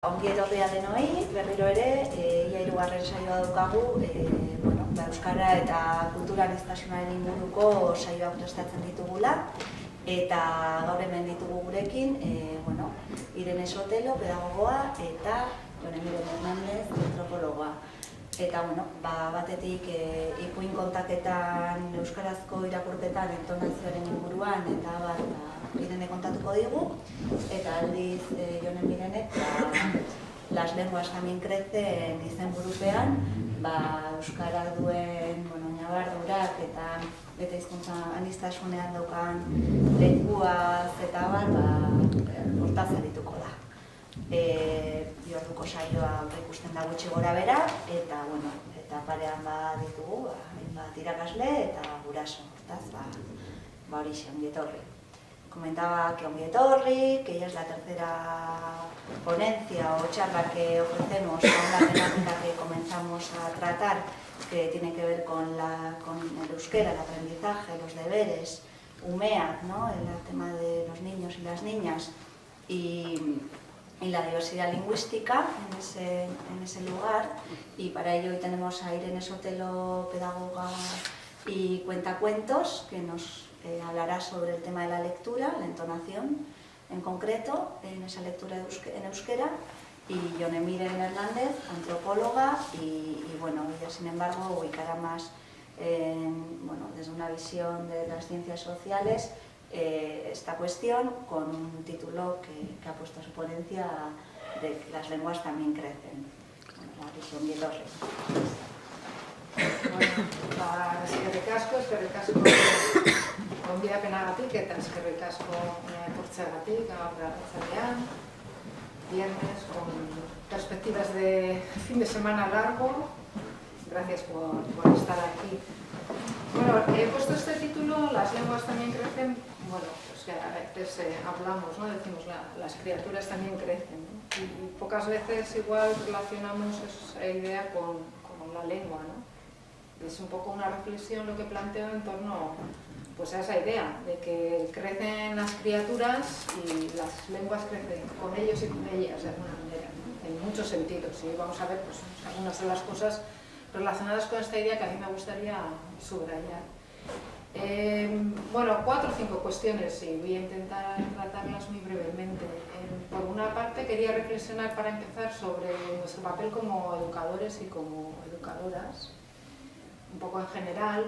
Ongi etorria denoi, berriro ere, ia hirugarren saioa daukagu, euskara eta kulturaniztasunaren inguruko saioak prestatzen ditugula, eta gaur hemen ditugu gurekin, Irene Sotelo, pedagogoa, eta Emilio Hernández, antropologoa. Eta, batetik ipuin kontaketan, euskarazko irakurketan, entonazioaren inguruan, eta Irene kontatuko digu, eta aldiz Jonen Mirenek, Las lenguas también crecen izenburupean, euskara duen ñabardurak eta hizkuntza aniztasunean daukan lekuaz eta hortaz arituko da. Bi orduko saioa ikusten da gutxi gora bera, eta parean ditugu hainbat irakasle eta guraso, hortaz, horixe, ongi etorri. Comentaba que ongi etorri, que ella es la tercera ponencia o charla que ofrecemos con la temática que comenzamos a tratar, que tiene que ver con el euskera, el aprendizaje, los deberes, UMEA, el tema de los niños y las niñas y la diversidad lingüística en ese lugar. Y para ello hoy tenemos a Irene Sotelo, pedagoga y cuentacuentos, que nos hablará sobre el tema de la lectura, la entonación en concreto, en esa lectura en euskera, y Jonen Miren Hernández, antropóloga, y ella sin embargo ubicará más desde una visión de las ciencias sociales esta cuestión con un título que ha puesto a su ponencia de que las lenguas también crecen. Eskerrik asko gonbidapenagatik eta eskerrik asko etortzeagatik gaur arratsaldean, viernes, con perspectivas de fin de semana largo. Gracias por estar aquí. He puesto este título, Las lenguas también crecen, pues que a veces hablamos, decimos las criaturas también crecen, y pocas veces igual relacionamos esa idea con la lengua, Es un poco una reflexión lo que planteo en torno a esa idea de que crecen las criaturas y las lenguas crecen con ellos y con ellas de alguna manera, en muchos sentidos. Y vamos a ver algunas de las cosas relacionadas con esta idea que a mí me gustaría subrayar. 4 o 5 cuestiones y voy a intentar tratarlas muy brevemente. Por una parte quería reflexionar para empezar sobre nuestro papel como educadores y como educadoras, un poco en general.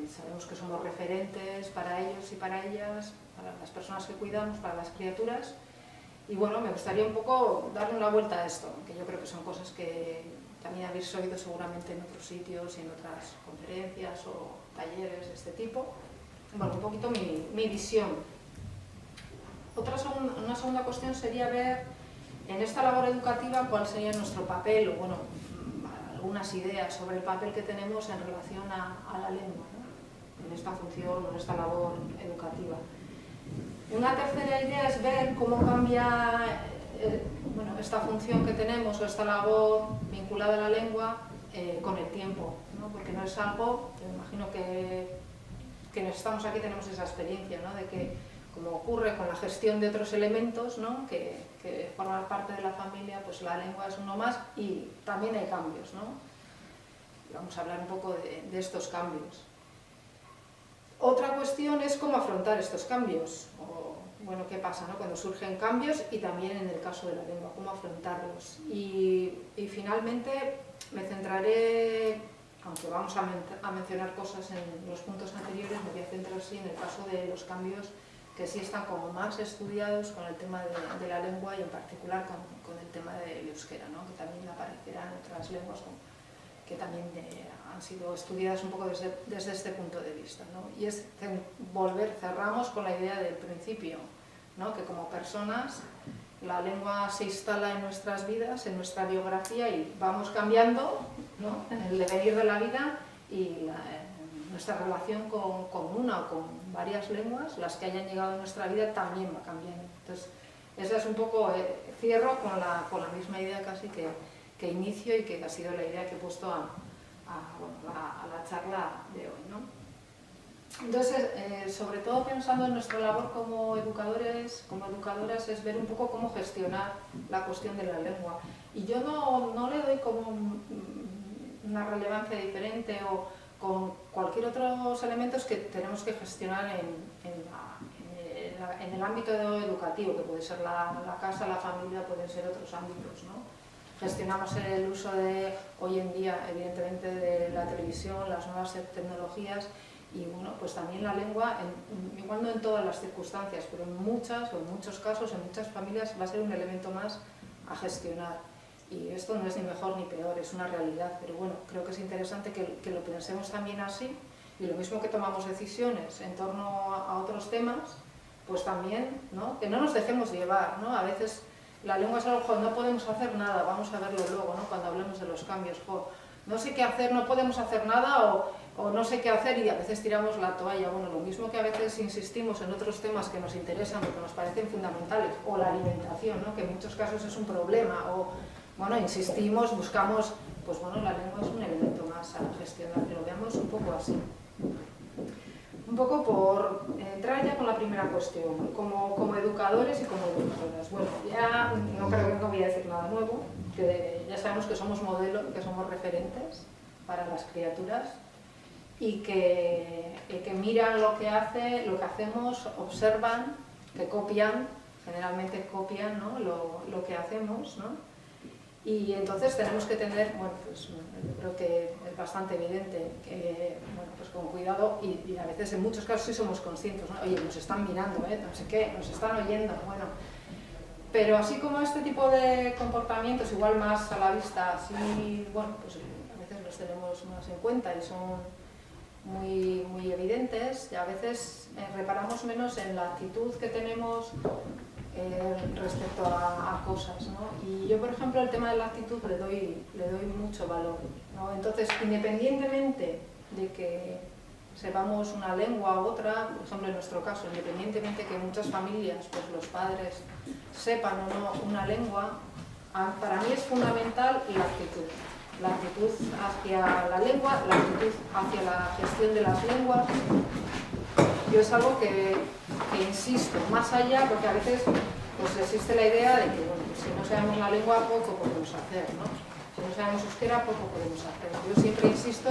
Sabemos que somos referentes para ellos y para ellas, para las personas que cuidamos, para las criaturas, y me gustaría un poco darle una vuelta a esto, que yo creo que son cosas que también habéis oído seguramente en otros sitios y en otras conferencias o talleres de este tipo. Un poquito mi visión. Una segunda cuestión sería ver en esta labor educativa cuál sería nuestro papel, o algunas ideas sobre el papel que tenemos en relación a la lengua, en esta función o en esta labor educativa. Una tercera idea es ver cómo cambia esta función que tenemos o esta labor vinculada a la lengua con el tiempo, porque no es algo, me imagino que quienes estamos aquí tenemos esa experiencia, de que, como ocurre con la gestión de otros elementos que forman parte de la familia, pues la lengua es uno más y también hay cambios, Y vamos a hablar un poco de estos cambios. Otra cuestión es cómo afrontar estos cambios, qué pasa cuando surgen cambios, y también en el caso de la lengua, cómo afrontarlos. Y finalmente me centraré, aunque vamos a mencionar cosas en los puntos anteriores, me voy a centrar en el caso de los cambios que sí están como más estudiados con el tema de la lengua y en particular con el tema del euskera, que también aparecerán otras lenguas que también han sido estudiadas un poco desde este punto de vista, Y es cerramos con la idea del principio, que como personas la lengua se instala en nuestras vidas, en nuestra biografía, y vamos cambiando, en el devenir de la vida, y nuestra relación con una o con varias lenguas, las que hayan llegado a nuestra vida, también va cambiando. Entonces, esa es un poco, cierro con la misma idea casi que inicio y que ha sido la idea que he puesto a la charla de hoy, Entonces, sobre todo pensando en nuestra labor como educadores, como educadoras, es ver un poco cómo gestionar la cuestión de la lengua. Y yo no le doy como una relevancia diferente o con cualquier otros elementos que tenemos que gestionar en el ámbito educativo, que puede ser la casa, la familia, pueden ser otros ámbitos, ¿no? Gestionamos el uso de, hoy en día, evidentemente, de la televisión, las nuevas tecnologías y, bueno, pues también la lengua, igual no en todas las circunstancias, pero en muchas o en muchos casos, en muchas familias, va a ser un elemento más a gestionar. Y esto no es ni mejor ni peor, es una realidad, pero bueno, creo que es interesante que lo pensemos también así, y lo mismo que tomamos decisiones en torno a otros temas, pues también, ¿no? Que no nos dejemos llevar, ¿no? A veces la lengua es algo, jo, no podemos hacer nada, vamos a verlo luego, ¿no? Cuando hablemos de los cambios, jo, no sé qué hacer, no podemos hacer nada o no sé qué hacer y a veces tiramos la toalla. Bueno, lo mismo que a veces insistimos en otros temas que nos interesan o que nos parecen fundamentales, o la alimentación, ¿no? Que en muchos casos es un problema, o bueno, insistimos, buscamos, pues bueno, la lengua es un elemento más a gestionar, que lo veamos un poco así. Un poco por entrar ya con la primera cuestión, como educadores y como educadoras. Bueno, ya no creo que no voy a decir nada nuevo, que ya sabemos que somos modelos, que somos referentes para las criaturas y que miran lo que hacemos, observan, que copian, generalmente copian, ¿no? lo que hacemos, ¿no? Y entonces tenemos que tener, bueno, pues yo creo que es bastante evidente que, bueno, pues con cuidado y a veces en muchos casos sí somos conscientes, ¿no? Oye, nos están mirando, no sé qué, nos están oyendo, bueno. Pero así como este tipo de comportamientos, igual más a la vista, así, bueno, pues a veces los tenemos más en cuenta y son muy, muy evidentes, y a veces reparamos menos en la actitud que tenemos respecto a cosas, ¿no? Y yo, por ejemplo, el tema de la actitud le doy mucho valor, ¿no? Entonces, independientemente de que sepamos una lengua u otra, por ejemplo, en nuestro caso, independientemente que en muchas familias pues, los padres sepan o no una lengua, para mí es fundamental la actitud hacia la lengua, la actitud hacia la gestión de las lenguas. Yo es algo que insisto, más allá, porque a veces pues, existe la idea de que bueno, pues, si no sabemos la lengua poco podemos hacer, ¿no? Si no sabemos euskera poco podemos hacer. Yo siempre insisto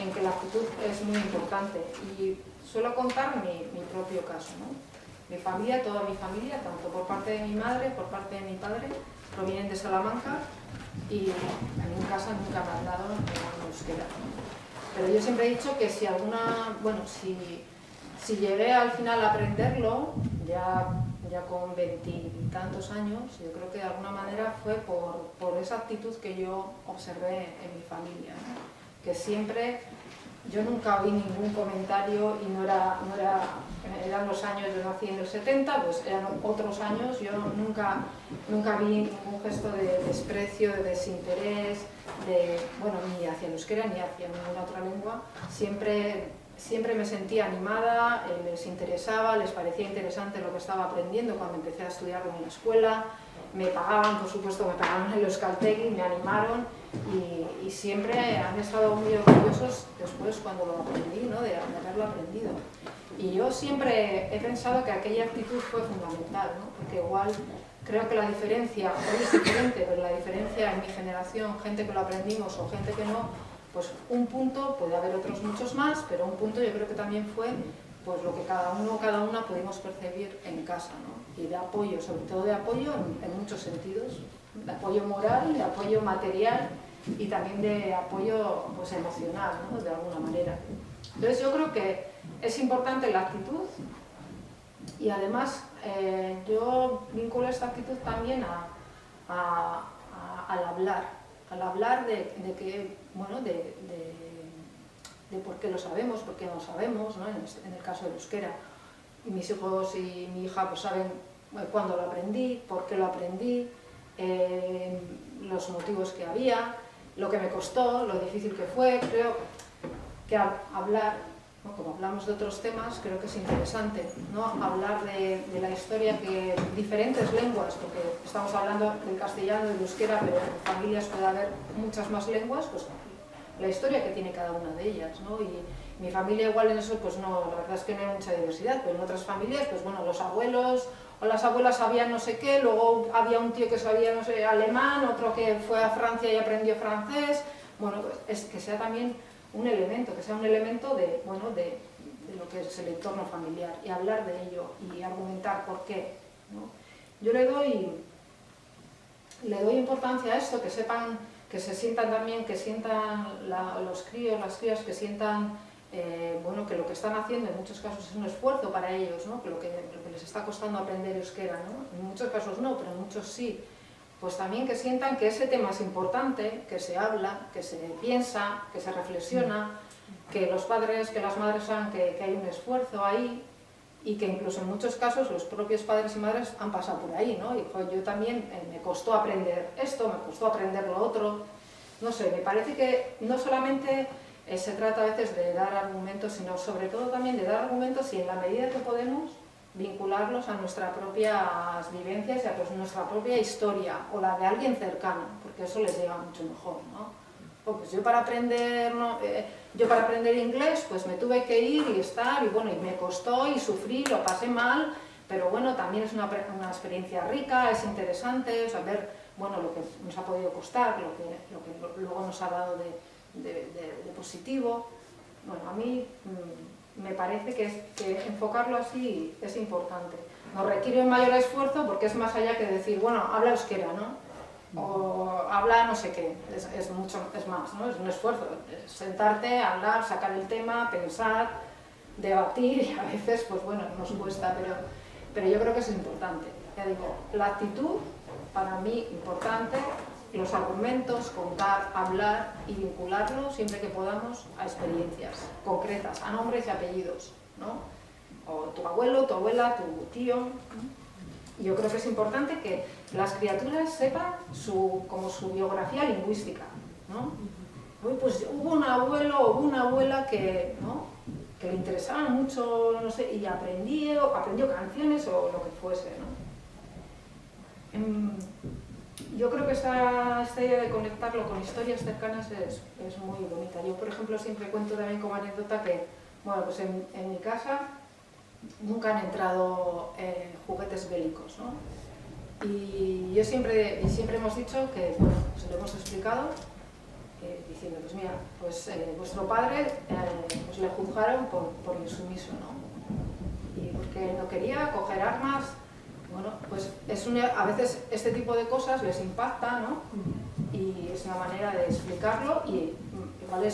en que la actitud es muy importante y suelo contar mi propio caso, ¿no? Mi familia, toda mi familia, tanto por parte de mi madre, por parte de mi padre, provienen de Salamanca y a mí en casa nunca me han dado euskera, ¿no? Pero yo siempre he dicho que si si llegué al final a aprenderlo, ya con 20 y tantos años, yo creo que de alguna manera fue por esa actitud que yo observé en mi familia, ¿no? Que siempre, yo nunca oí ningún comentario y eran los años, yo nací en el 70, pues eran otros años, yo nunca vi ningún gesto de desprecio, de desinterés, ni hacia el euskera ni hacia ninguna otra lengua, siempre me sentía animada, les interesaba, les parecía interesante lo que estaba aprendiendo cuando empecé a estudiar en una escuela, me pagaban, por supuesto, me pagaban en el Euskaltegi, me animaron y siempre han estado muy orgullosos después cuando lo aprendí, ¿no? de haberlo aprendido. Y yo siempre he pensado que aquella actitud fue fundamental, ¿no? Porque igual creo que la diferencia, hoy es diferente, pero la diferencia en mi generación, gente que lo aprendimos o gente que no, pues un punto, puede haber otros muchos más, pero un punto yo creo que también fue pues lo que cada uno o cada una pudimos percibir en casa, ¿no? Y de apoyo, sobre todo de apoyo en muchos sentidos, de apoyo moral, de apoyo material y también de apoyo pues, emocional, ¿no? De alguna manera. Entonces yo creo que es importante la actitud y además yo vinculo esta actitud también al hablar de que, bueno, de por qué lo sabemos, por qué no lo sabemos, ¿no? En el caso del euskera. Mis hijos y mi hija pues saben cuándo lo aprendí, por qué lo aprendí, los motivos que había, lo que me costó, lo difícil que fue. Creo que hablar, ¿no? Como hablamos de otros temas, creo que es interesante, ¿no? Hablar de la historia que diferentes lenguas, porque estamos hablando del castellano, del euskera, pero en familias puede haber muchas más lenguas, pues la historia que tiene cada una de ellas, ¿no? Mi familia igual en eso, pues no, la verdad es que no hay mucha diversidad, pero en otras familias, pues bueno, los abuelos o las abuelas sabían no sé qué, luego había un tío que sabía, no sé, alemán, otro que fue a Francia y aprendió francés. Bueno, pues es que sea también un elemento, que sea un elemento de, bueno, de lo que es el entorno familiar, y hablar de ello y argumentar por qué, ¿no? Yo le doy importancia a esto, que sepan, que se sientan también, que sientan los críos, las crías, que sientan bueno, que lo que están haciendo en muchos casos es un esfuerzo para ellos, ¿no? Que lo que les está costando aprender euskera, ¿no? En muchos casos no, pero en muchos sí. Pues también que sientan que ese tema es importante, que se habla, que se piensa, que se reflexiona, que los padres, que las madres saben que hay un esfuerzo ahí, y que incluso en muchos casos los propios padres y madres han pasado por ahí, ¿no? Y pues yo también me costó aprender esto, me costó aprender lo otro, no sé, me parece que no solamente se trata a veces de dar argumentos, sino sobre todo también de dar argumentos y en la medida que podemos vincularlos a nuestras propias vivencias y a pues, nuestra propia historia o la de alguien cercano, porque eso les llega mucho mejor, ¿no? Pues yo para aprender, yo para aprender inglés pues me tuve que ir y estar y bueno, y me costó y sufrí, lo pasé mal, pero bueno, también es una experiencia rica, es interesante saber, bueno, lo que nos ha podido costar, lo que luego nos ha dado de positivo. Bueno, a mí me parece que enfocarlo así es importante. Nos requiere un mayor esfuerzo porque es más allá que decir, bueno, habla euskera, ¿no? O habla no sé qué, es más, ¿no? Es un esfuerzo, es sentarte, hablar, sacar el tema, pensar, debatir y a veces, pues bueno, nos cuesta, pero yo creo que eso es importante. Ya digo, la actitud, para mí, importante, los argumentos, contar, hablar y vincularlo siempre que podamos a experiencias concretas, a nombres y apellidos, ¿no? O tu abuelo, tu abuela, tu tío, ¿no? Yo creo que es importante que las criaturas sepan como su biografía lingüística, ¿no? Pues hubo un abuelo o una abuela que, ¿no? Que le interesaba mucho, no sé, y aprendió canciones o lo que fuese, ¿no? Yo creo que esta idea de conectarlo con historias cercanas es muy bonita. Yo, por ejemplo, siempre cuento también como anécdota que, bueno, pues en mi casa nunca han entrado juguetes bélicos, ¿no? Y siempre hemos dicho que, bueno, pues lo hemos explicado diciendo, pues mira, pues vuestro padre pues le juzgaron por insumiso, ¿no? Y porque no quería coger armas. Bueno, pues a veces este tipo de cosas les impacta, ¿no? Y es una manera de explicarlo y igual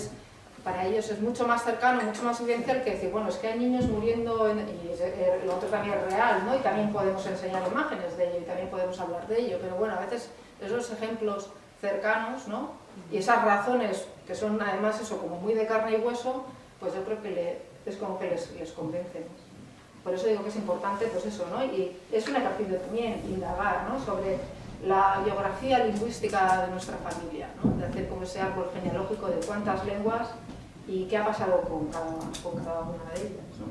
para ellos es mucho más cercano, mucho más vivencial que decir, bueno, es que hay niños muriendo y lo otro también es real, ¿no? Y también podemos enseñar imágenes de ello y también podemos hablar de ello, pero bueno, a veces esos ejemplos cercanos, ¿no? Y esas razones que son además eso como muy de carne y hueso, pues yo creo que es como que les convence, ¿no? Por eso digo que es importante, pues eso, ¿no? Y es un ejercicio también indagar, ¿no? Sobre la biografía lingüística de nuestra familia, ¿no? De hacer como ese árbol genealógico de cuántas lenguas y qué ha pasado con cada una de ellas, ¿no?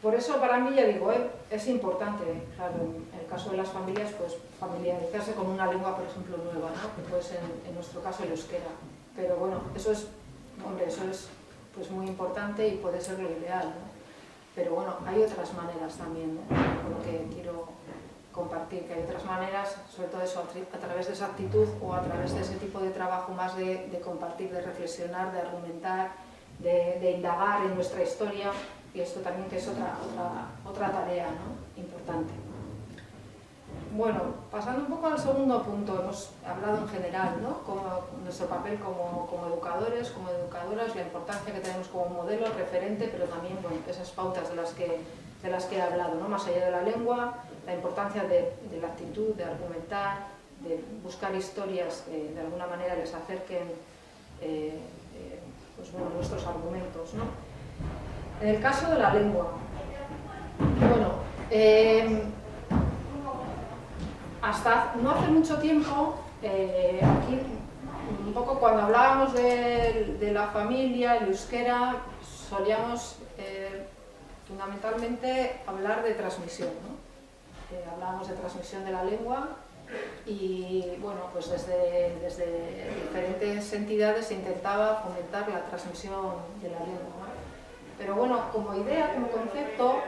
Por eso para mí, ya digo, es importante, claro, en el caso de las familias, pues familiarizarse con una lengua, por ejemplo, nueva, ¿no? Que puede ser en nuestro caso el euskera. Pero bueno, eso es pues muy importante y puede ser lo ideal, ¿no? Pero bueno, hay otras maneras también, ¿no? Con lo que quiero compartir, que hay otras maneras, sobre todo eso, a través de esa actitud o a través de ese tipo de trabajo más de compartir, de reflexionar, de argumentar, de indagar en nuestra historia, y esto también que es otra tarea, ¿no? Importante. Bueno, pasando un poco al segundo punto, hemos hablado en general, ¿no? Como nuestro papel como educadores, como educadoras, la importancia que tenemos como modelo, referente, pero también, bueno, esas pautas de las que he hablado, ¿no? Más allá de la lengua, la importancia de la actitud, de argumentar, de buscar historias que de alguna manera les acerquen pues, bueno, nuestros argumentos, ¿no? En el caso de la lengua, bueno, hasta no hace mucho tiempo, aquí, un poco cuando hablábamos de la familia, el euskera, solíamos fundamentalmente hablar de transmisión, ¿no? Hablábamos de transmisión de la lengua Y bueno, pues desde diferentes entidades se intentaba fomentar la transmisión de la lengua, ¿no? Pero bueno, como idea, como concepto,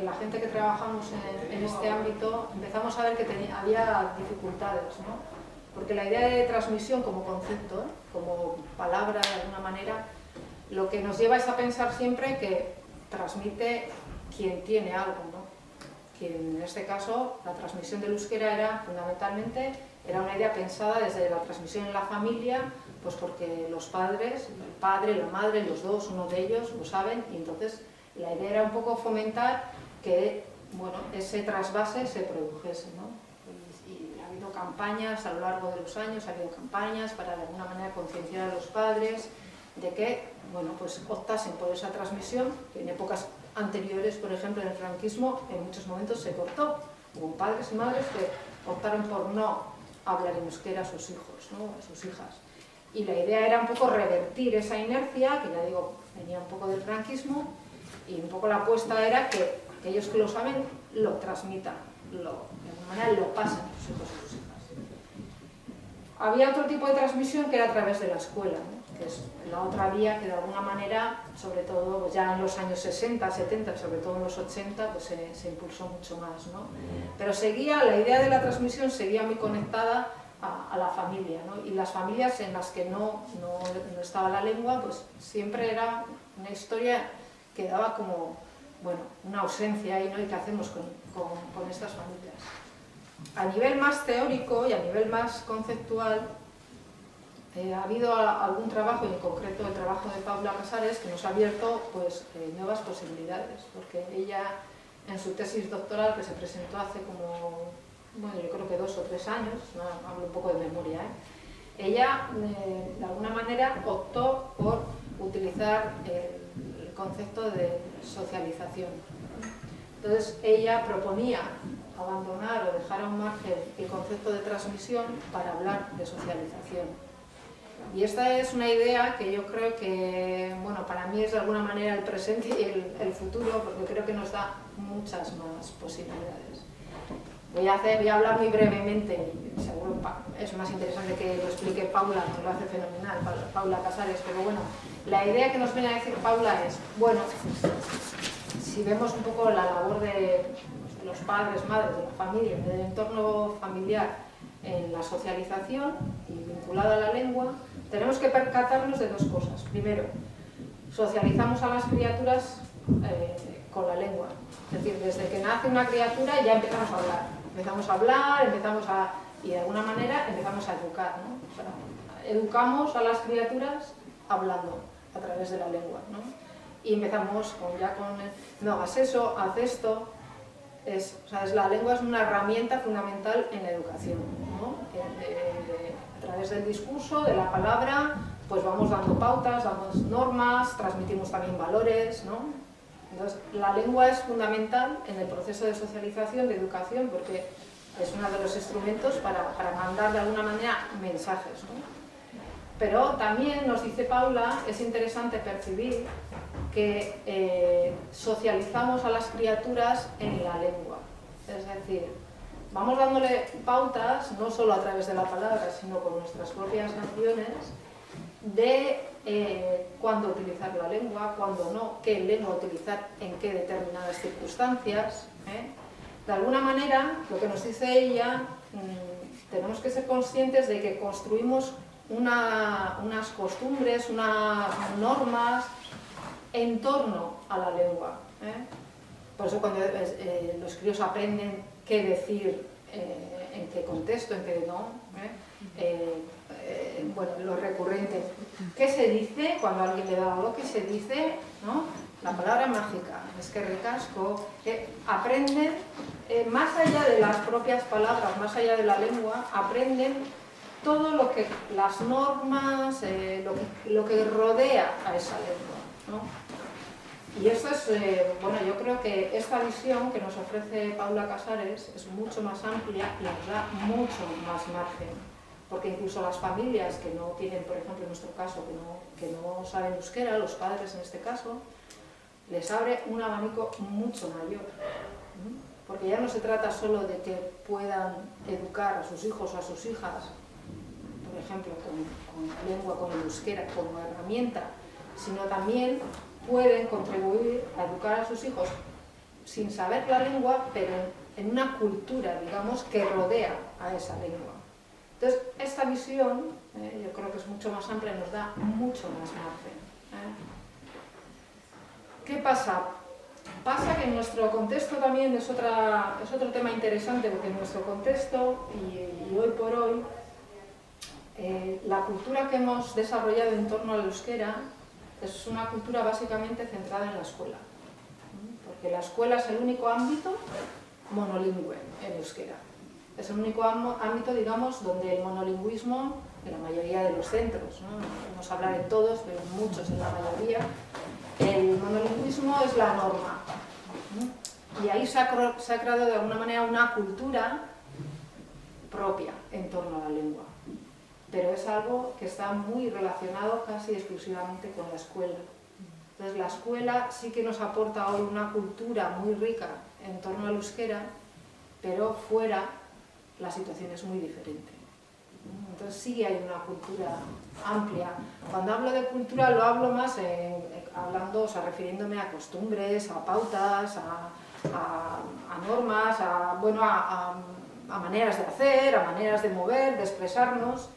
la gente que trabajamos en este ámbito empezamos a ver que había dificultades, ¿no? Porque la idea de transmisión como concepto, como palabra de alguna manera, lo que nos lleva es a pensar siempre que transmite quien tiene algo, ¿no? Quien, en este caso, la transmisión del euskera era fundamentalmente una idea pensada desde la transmisión en la familia, pues porque los padres, el padre, la madre, los dos, uno de ellos lo saben, y entonces la idea era un poco fomentar que, bueno, ese trasvase se produjese, ¿no? Y ha habido campañas a lo largo de los años, ha habido campañas para de alguna manera concienciar a los padres de que, bueno, pues optasen por esa transmisión, que en épocas anteriores, por ejemplo, en el franquismo, en muchos momentos se cortó. Hubo padres y madres que optaron por no hablar en euskera a sus hijos, ¿no? A sus hijas. Y la idea era un poco revertir esa inercia, que ya digo, venía un poco del franquismo, y un poco la apuesta era que aquellos que lo saben lo transmitan, de alguna manera lo pasen a sus hijos y sus hijas. Había otro tipo de transmisión que era a través de la escuela, ¿no? Que es la otra vía que de alguna manera, sobre todo pues ya en los años 60, 70, sobre todo en los 80, pues se impulsó mucho más, ¿no? Pero la idea de la transmisión seguía muy conectada a la familia, ¿no? Y las familias en las que no estaba la lengua, pues siempre era una historia que daba como, bueno, una ausencia ahí, ¿no? ¿Y qué hacemos con estas familias? A nivel más teórico y a nivel más conceptual, ha habido algún trabajo, y en concreto el trabajo de Paula Casares, que nos ha abierto pues, nuevas posibilidades, porque ella en su tesis doctoral, que se presentó hace como, bueno, yo creo que 2 o 3 años, no, hablo un poco de memoria, ella de alguna manera optó por utilizar el concepto de socialización. Entonces ella proponía abandonar o dejar a un margen el concepto de transmisión para hablar de socialización. Y esta es una idea que yo creo que, bueno, para mí es de alguna manera el presente y el futuro, porque creo que nos da muchas más posibilidades. Voy a hablar muy brevemente, y seguro es más interesante que lo explique Paula, que lo hace fenomenal, Paula Casares, pero bueno, la idea que nos viene a decir Paula es, bueno, si vemos un poco la labor de los padres, madres, de la familia, del entorno familiar en la socialización y vinculada a la lengua, tenemos que percatarnos de 2 cosas. Primero, socializamos a las criaturas con la lengua. Es decir, desde que nace una criatura ya empezamos a hablar. Y de alguna manera empezamos a educar, ¿no? O sea, educamos a las criaturas hablando a través de la lengua, ¿no? Y empezamos no hagas eso, haz esto. La lengua es una herramienta fundamental en la educación, ¿no? A través del discurso, de la palabra, pues vamos dando pautas, damos normas, transmitimos también valores, ¿no? Entonces, la lengua es fundamental en el proceso de socialización, de educación, porque es uno de los instrumentos para mandar de alguna manera mensajes, ¿no? Pero también, nos dice Paula, es interesante percibir que socializamos a las criaturas en la lengua. Es decir, vamos dándole pautas, no solo a través de la palabra, sino con nuestras propias acciones, de cuándo utilizar la lengua, cuándo no, qué lengua utilizar, en qué determinadas circunstancias. De alguna manera, lo que nos dice ella, tenemos que ser conscientes de que construimos unas costumbres, unas normas en torno a la lengua. Por eso cuando los críos aprenden qué decir, en qué contexto, en qué no, bueno, lo recurrente. ¿Qué se dice cuando alguien le da algo? ¿Qué se dice? ¿No? La palabra mágica, es que ricasco, aprenden, más allá de las propias palabras, más allá de la lengua, aprenden todo lo que, las normas, lo que rodea a esa lengua, ¿no? Y esto es, bueno, yo creo que esta visión que nos ofrece Paula Casares es mucho más amplia y nos da mucho más margen. Porque incluso las familias que no tienen, por ejemplo, en nuestro caso, que no saben euskera, los padres en este caso, les abre un abanico mucho mayor. porque ya no se trata solo de que puedan educar a sus hijos o a sus hijas, por ejemplo, con la lengua, con el euskera, como herramienta, sino también pueden contribuir a educar a sus hijos sin saber la lengua, pero en una cultura, digamos, que rodea a esa lengua. Entonces, esta visión, yo creo que es mucho más amplia y nos da mucho más margen. ¿Qué pasa? Pasa que en nuestro contexto también es otro tema interesante, porque en nuestro contexto, y hoy por hoy, la cultura que hemos desarrollado en torno al euskera es una cultura básicamente centrada en la escuela, porque la escuela es el único ámbito monolingüe en euskera. Es el único ámbito, digamos, donde el monolingüismo, en la mayoría de los centros, no vamos a hablar en todos, pero en muchos, en la mayoría, el monolingüismo es la norma. Y ahí se ha creado de alguna manera una cultura propia en torno a la lengua. Pero es algo que está muy relacionado casi exclusivamente con la escuela. Entonces la escuela sí que nos aporta hoy una cultura muy rica en torno al euskera, pero fuera la situación es muy diferente. Entonces sí hay una cultura amplia. Cuando hablo de cultura lo hablo más refiriéndome a costumbres, a pautas, a normas, a maneras de hacer, a maneras de mover, de expresarnos,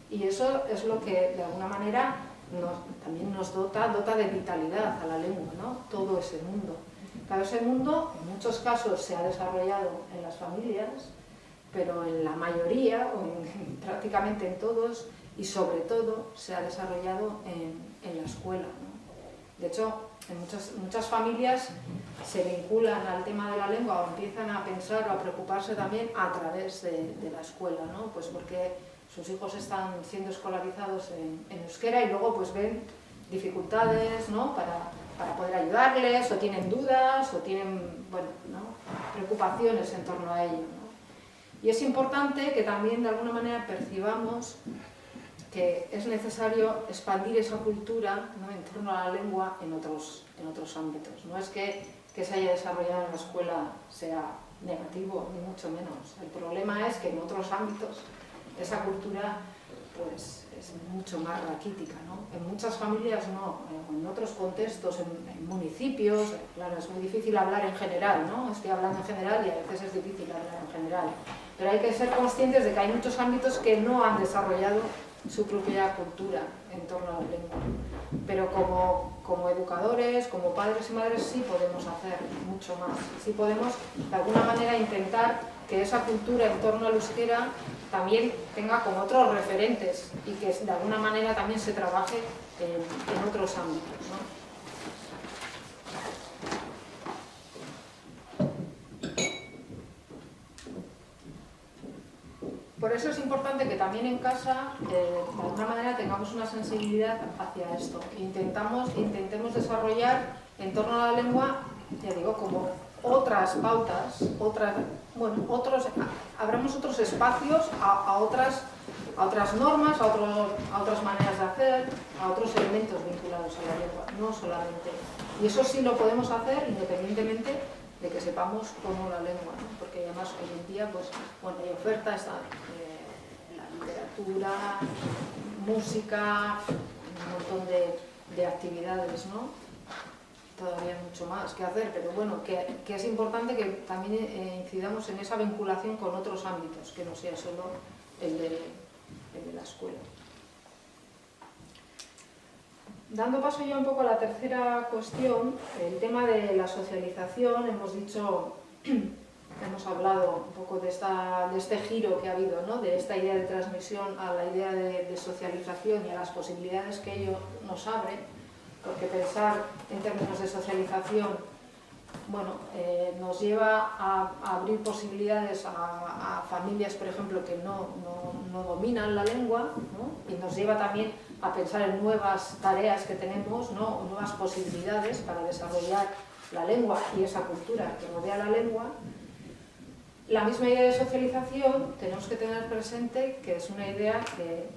y eso es lo que de alguna manera también nos dota de vitalidad a la lengua, ¿no? Todo ese mundo. Claro, ese mundo en muchos casos se ha desarrollado en las familias, pero en la mayoría, o prácticamente en todos, y sobre todo se ha desarrollado en la escuela, ¿no? De hecho, en muchas familias se vinculan al tema de la lengua o empiezan a pensar o a preocuparse también a través de la escuela, ¿no? Pues porque sus hijos están siendo escolarizados en euskera y luego pues ven dificultades, ¿no? para poder ayudarles, o tienen dudas, o tienen, bueno, ¿no? preocupaciones en torno a ello, ¿no? Y es importante que también de alguna manera percibamos que es necesario expandir esa cultura, ¿no? en torno a la lengua en otros ámbitos. No es que se haya desarrollado en la escuela sea negativo, ni mucho menos. El problema es que en otros ámbitos esa cultura pues, es mucho más raquítica, ¿no? En muchas familias no, en otros contextos, en municipios, claro, es muy difícil hablar en general, ¿no? Estoy hablando en general y a veces es difícil hablar en general. Pero hay que ser conscientes de que hay muchos ámbitos que no han desarrollado su propia cultura en torno a la lengua. Pero como educadores, como padres y madres, sí podemos hacer mucho más. Sí podemos, de alguna manera, intentar que esa cultura en torno al euskera también tenga como otros referentes y que de alguna manera también se trabaje en otros ámbitos, ¿no? Por eso es importante que también en casa, de alguna manera, tengamos una sensibilidad hacia esto. Intentemos desarrollar en torno a la lengua, ya digo, como otras pautas, abramos otros espacios a otras normas, a otras maneras de hacer, a otros elementos vinculados a la lengua, no solamente. Y eso sí lo podemos hacer independientemente de que sepamos cómo la lengua, ¿no? Porque además hoy en día pues, bueno, hay oferta, está la literatura, música, un montón de actividades, ¿no? Todavía hay mucho más que hacer, pero bueno, que es importante que también incidamos en esa vinculación con otros ámbitos, que no sea solo el de la escuela. Dando paso ya un poco a la tercera cuestión, el tema de la socialización, hemos hablado un poco de este giro que ha habido, ¿no? De esta idea de transmisión a la idea de socialización y a las posibilidades que ello nos abre, porque pensar en términos de socialización, bueno, nos lleva a abrir posibilidades a familias, por ejemplo, que no dominan la lengua, ¿no? Y nos lleva también a pensar en nuevas tareas que tenemos, ¿no? Nuevas posibilidades para desarrollar la lengua y esa cultura que rodea la lengua. La misma idea de socialización tenemos que tener presente que es una idea que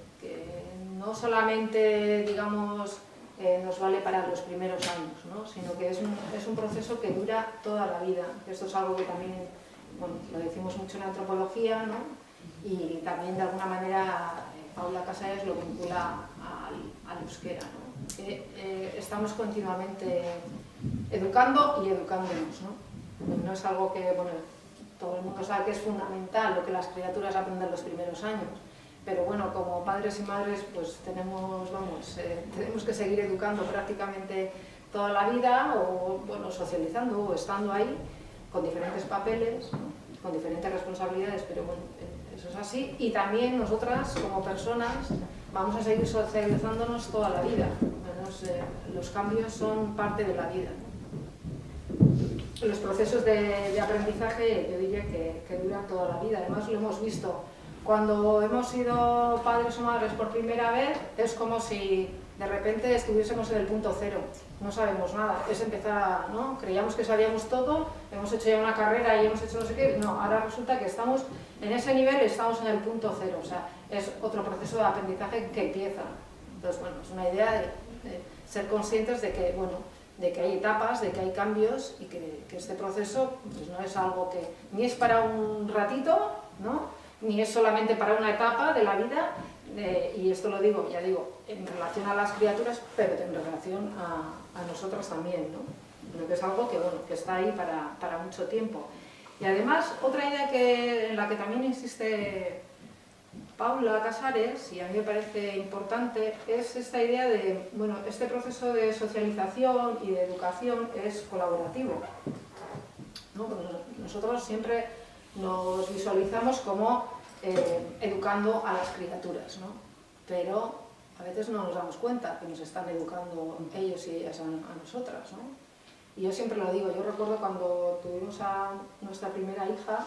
no solamente, digamos, nos vale para los primeros años, ¿no? Sino que es un proceso que dura toda la vida. Esto es algo que también bueno, lo decimos mucho en antropología, ¿no? Y también de alguna manera Paula Casares lo vincula al euskera, ¿no? Estamos continuamente educando y educándonos, ¿no? No es algo que, bueno, todo el mundo sabe que es fundamental lo que las criaturas aprenden los primeros años, pero bueno, como padres y madres pues tenemos que seguir educando prácticamente toda la vida, o bueno, socializando o estando ahí con diferentes papeles, ¿no? Con diferentes responsabilidades, pero bueno, eso es así. Y también nosotras como personas vamos a seguir socializándonos toda la vida. Los cambios son parte de la vida, ¿no? Los procesos de aprendizaje yo diría que duran toda la vida. Además lo hemos visto cuando hemos sido padres o madres por primera vez, es como si de repente estuviésemos en el punto cero, no sabemos nada, es empezar, ¿no? Creíamos que sabíamos todo, hemos hecho ya una carrera y hemos hecho no sé qué, no, ahora resulta que estamos en ese nivel, estamos en el punto cero, o sea, es otro proceso de aprendizaje que empieza. Entonces, bueno, es una idea de ser conscientes de que, bueno, de que hay etapas, de que hay cambios y que este proceso pues, no es algo que ni es para un ratito, ¿no? Ni es solamente para una etapa de la vida, y esto lo digo, ya digo, en relación a las criaturas, pero en relación a nosotros también, ¿no? Creo que es algo que, bueno, que está ahí para mucho tiempo. Y además, otra idea en la que también insiste Paula Casares, y a mí me parece importante, es esta idea de, bueno, este proceso de socialización y de educación es colaborativo, ¿no? Porque nosotros siempre nos visualizamos como educando a las criaturas, ¿no? Pero a veces no nos damos cuenta que nos están educando ellos y ellas a nosotras, ¿no? Y yo siempre lo digo, yo recuerdo cuando tuvimos a nuestra primera hija,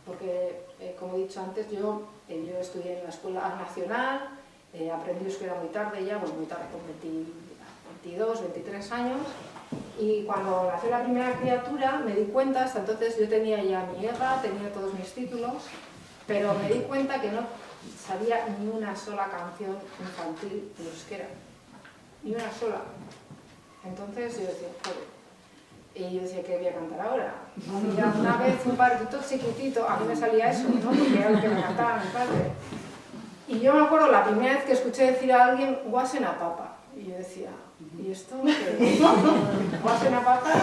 porque como he dicho antes, yo estudié en la Escuela Nacional, aprendí euskera muy tarde ya, pues muy tarde, con 22, 23 años, y cuando nació la primera criatura me di cuenta, hasta entonces yo tenía ya mi EGA, tenía todos mis títulos, pero me di cuenta que no sabía ni una sola canción infantil en euskera, ni una sola. Entonces yo decía, joder, y yo decía, ¿qué voy a cantar ahora? Había una vez un parquito chiquitito, a mí me salía eso, ¿no? Porque era lo que me cantaba mi padre. Y yo me acuerdo la primera vez que escuché decir a alguien, guasena papa, y yo decía, ¿y esto qué es? Guasena papa,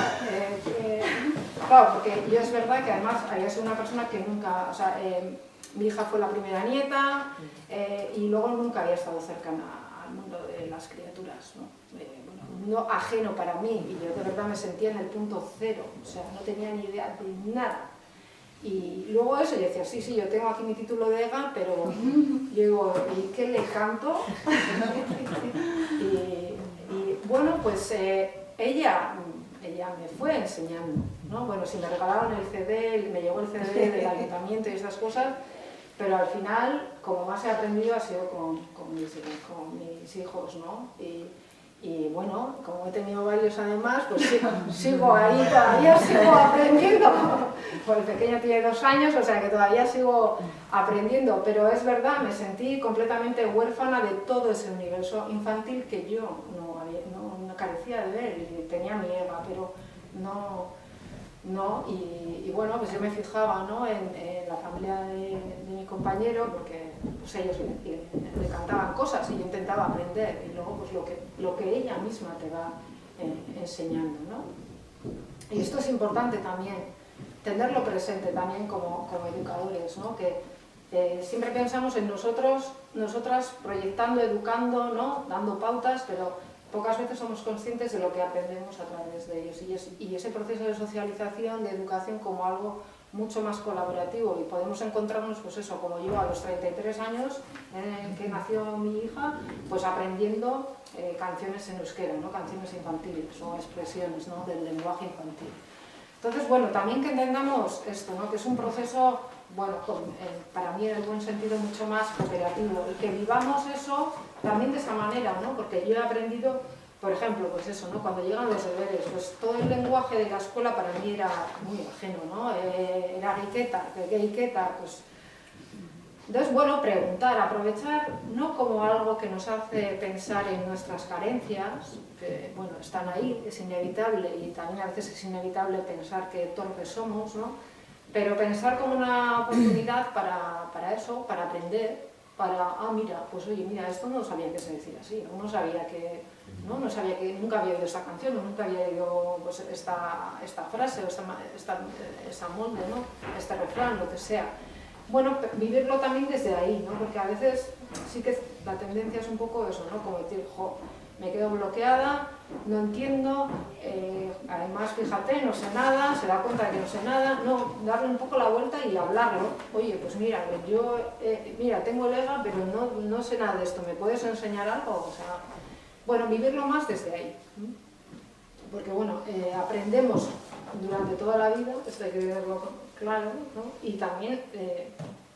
claro, porque yo es verdad que además había sido una persona que nunca, o sea, mi hija fue la primera nieta y luego nunca había estado cercana al mundo de las criaturas, ¿no? Bueno, un mundo ajeno para mí, y yo de verdad me sentía en el punto cero, o sea, no tenía ni idea de nada. Y luego eso, yo decía, sí, yo tengo aquí mi título de EGA, pero yo digo, ¿y qué le canto? y bueno, pues ella me fue enseñando, ¿no? Bueno, si me regalaron el CD, me llegó el CD del ayuntamiento y estas cosas, pero al final, como más he aprendido ha sido con mis hijos, ¿no? Y bueno, como he tenido varios además, pues sigo ahí, todavía sigo aprendiendo. Pues el pequeño tiene 2 años, o sea que todavía sigo aprendiendo, pero es verdad, me sentí completamente huérfana de todo ese universo infantil que yo no carecía de ver, y tenía mi EGA, pero no, y bueno, pues yo me fijaba, ¿no? en la familia de mi compañero, porque pues ellos le cantaban cosas y yo intentaba aprender, y luego pues lo que ella misma te va enseñando, ¿no? Y esto es importante también, tenerlo presente también como educadores, ¿no? Que siempre pensamos en nosotras proyectando, educando, ¿no? Dando pautas, pero pocas veces somos conscientes de lo que aprendemos a través de ellos, y ese proceso de socialización, de educación, como algo mucho más colaborativo, y podemos encontrarnos, pues eso, como yo a los 33 años que nació mi hija, pues aprendiendo canciones en euskera, ¿no? Canciones infantiles o expresiones, ¿no? Del lenguaje infantil. Entonces, bueno, también que entendamos esto, ¿no? Que es un proceso, bueno, para mí en el buen sentido mucho más cooperativo, y que vivamos eso también de esa manera, ¿no? Porque yo he aprendido, por ejemplo, pues eso, ¿no? Cuando llegan los deberes, pues todo el lenguaje de la escuela para mí era muy ajeno, ¿no? Era guiqueta, pues... Entonces, bueno, preguntar, aprovechar, no como algo que nos hace pensar en nuestras carencias, que, bueno, están ahí, es inevitable, y también a veces es inevitable pensar que torpes somos, ¿no? pero pensar como una oportunidad para eso, para aprender, mira, pues oye, mira, esto no sabía que se decía así, no sabía que, no sabía que, nunca había oído esta canción, o nunca había oído pues, esta frase, o esta molde, ¿no? Este refrán, lo que sea. Bueno, vivirlo también desde ahí, ¿no? Porque a veces sí que la tendencia es un poco eso, ¿no? Como decir, jo, me quedo bloqueada, no entiendo, además fíjate, no sé nada, se da cuenta de que no sé nada, no, darle un poco la vuelta y hablarlo. Oye, pues mira, yo mira, tengo el EGA, pero no sé nada de esto, ¿me puedes enseñar algo? O sea, bueno, vivirlo más desde ahí. Porque bueno, aprendemos durante toda la vida, esto hay que verlo claro, ¿no? Y también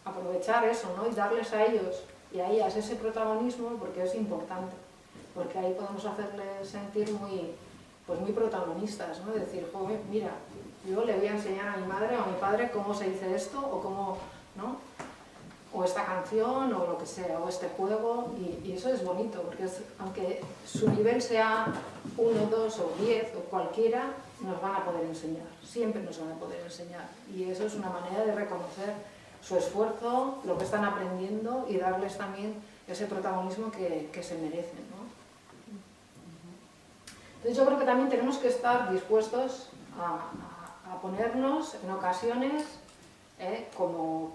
aprovechar eso, ¿no? Y darles a ellos y a ellas ese protagonismo porque es importante. Porque ahí podemos hacerles sentir pues muy protagonistas, ¿no? Decir, joder, mira, yo le voy a enseñar a mi madre o a mi padre cómo se dice esto o cómo, ¿no? O esta canción o lo que sea, o este juego, y eso es bonito, porque aunque su nivel sea 1, 2 o 10 o cualquiera, nos van a poder enseñar, siempre nos van a poder enseñar. Y eso es una manera de reconocer su esfuerzo, lo que están aprendiendo y darles también ese protagonismo que se merecen, ¿no? Entonces yo creo que también tenemos que estar dispuestos a ponernos en ocasiones como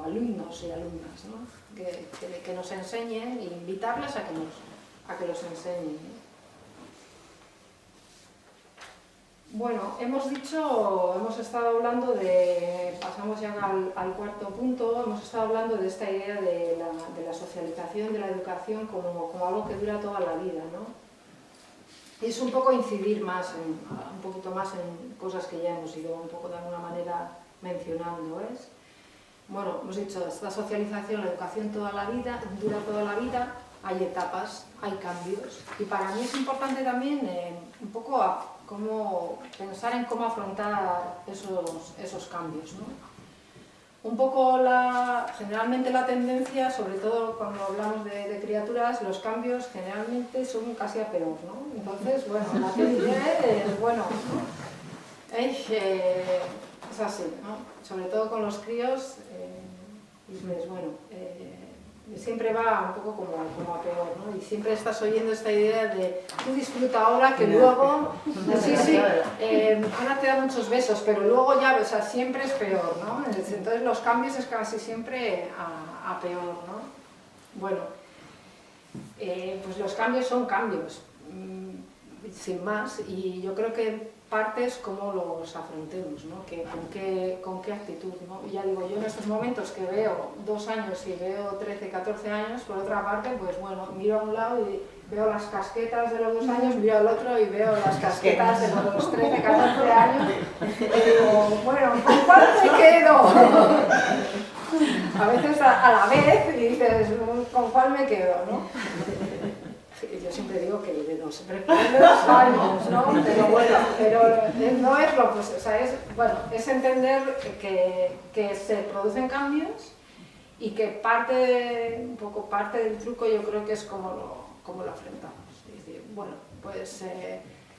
alumnos y alumnas, ¿no? que nos enseñen e invitarles a que los enseñen, ¿no? Bueno, hemos estado hablando pasamos ya al cuarto punto, hemos estado hablando de esta idea de la socialización, de la educación como algo que dura toda la vida, ¿no? Y es un poco incidir un poquito más en cosas que ya hemos ido un poco de alguna manera mencionando, ¿ves? Bueno, hemos dicho, esta socialización, la educación toda la vida, dura toda la vida, hay etapas, hay cambios. Y para mí es importante también un poco pensar en cómo afrontar esos cambios, ¿no? Un poco generalmente la tendencia, sobre todo cuando hablamos de criaturas, los cambios generalmente son casi a peor, ¿no? Entonces, bueno, la tendencia es, bueno, es así, ¿no? Sobre todo con los críos, dices, bueno, siempre va un poco como a peor, ¿no? Y siempre estás oyendo esta idea de tú disfruta ahora que luego, sí, ahora te da muchos besos, pero luego ya, o sea, siempre es peor, ¿no? Entonces los cambios es casi siempre a peor, ¿no? Bueno, pues los cambios son cambios, sin más, y yo creo que parte es cómo los afrontemos, ¿no? Con qué actitud, ¿no? Y ya digo, yo en estos momentos que veo 2 años y veo 13, 14 años, por otra parte, pues bueno, miro a un lado y veo las casquetas de los 2 años, miro al otro y veo las casquetas de los 13, 14 años, y digo, bueno, ¿con cuál me quedo? A veces a la vez, y dices, ¿con cuál me quedo, no? Yo siempre digo que de 2 años, ¿no? Pero bueno, no es lo pues, o sea, es entender que se producen cambios y que un poco parte del truco yo creo que es cómo lo afrontamos. Es decir, bueno, pues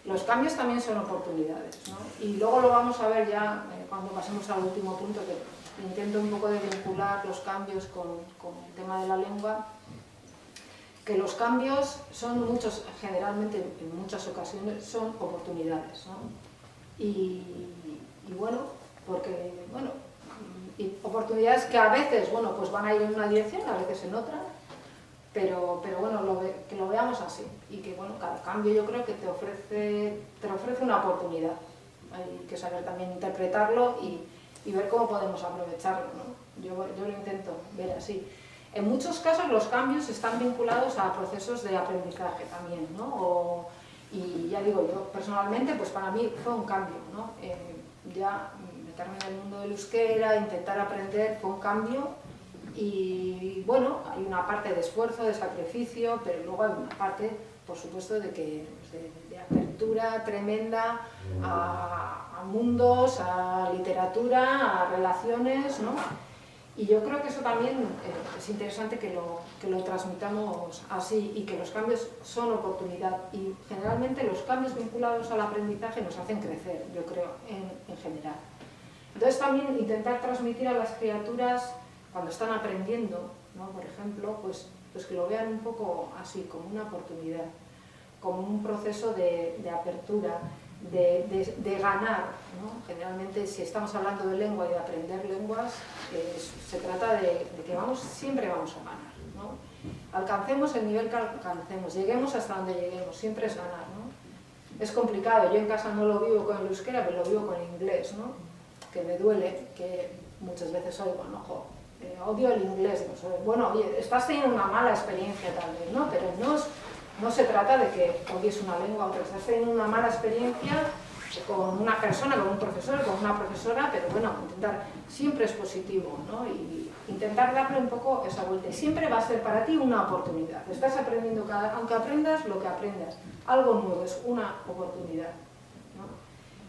los cambios también son oportunidades, ¿no? Y luego lo vamos a ver ya cuando pasemos al último punto, que intento un poco de vincular los cambios con el tema de la lengua, que los cambios son generalmente en muchas ocasiones son oportunidades, ¿no? Y bueno, porque, bueno, y oportunidades que a veces, bueno, pues van a ir en una dirección, a veces en otra, pero bueno, que lo veamos así, y que, bueno, cada cambio yo creo que te ofrece una oportunidad. Hay que saber también interpretarlo y ver cómo podemos aprovecharlo, ¿no? Yo lo intento ver así. En muchos casos los cambios están vinculados a procesos de aprendizaje también, ¿no? Y ya digo, yo personalmente, pues para mí fue un cambio, ¿no? Ya meterme en el mundo del euskera, intentar aprender, fue un cambio. Y bueno, hay una parte de esfuerzo, de sacrificio, pero luego hay una parte, por supuesto, de apertura tremenda a mundos, a literatura, a relaciones, ¿no? Y yo creo que eso también es interesante que lo transmitamos así, y que los cambios son oportunidad, y generalmente los cambios vinculados al aprendizaje nos hacen crecer, yo creo, en general. Entonces también intentar transmitir a las criaturas, cuando están aprendiendo, ¿no? Por ejemplo, pues que lo vean un poco así, como una oportunidad, como un proceso de apertura, de ganar, ¿no? Generalmente, si estamos hablando de lengua y de aprender lenguas, se trata de que siempre vamos a ganar, ¿no? Alcancemos el nivel que alcancemos, lleguemos hasta donde lleguemos, siempre es ganar, ¿no? Es complicado, yo en casa no lo vivo con el euskera, pero lo vivo con el inglés, ¿no? Que me duele, que muchas veces oigo, ¿no? Odio el inglés, ¿no? Bueno, oye, estás teniendo una mala experiencia tal vez, ¿no? Pero no se trata de que odies una lengua u otra, estás teniendo una mala experiencia con una persona, con un profesor, con una profesora, pero bueno, siempre es positivo, ¿no? Y intentar darle un poco esa vuelta. Y siempre va a ser para ti una oportunidad. Estás aprendiendo, aunque aprendas lo que aprendas, algo nuevo, es una oportunidad, ¿no?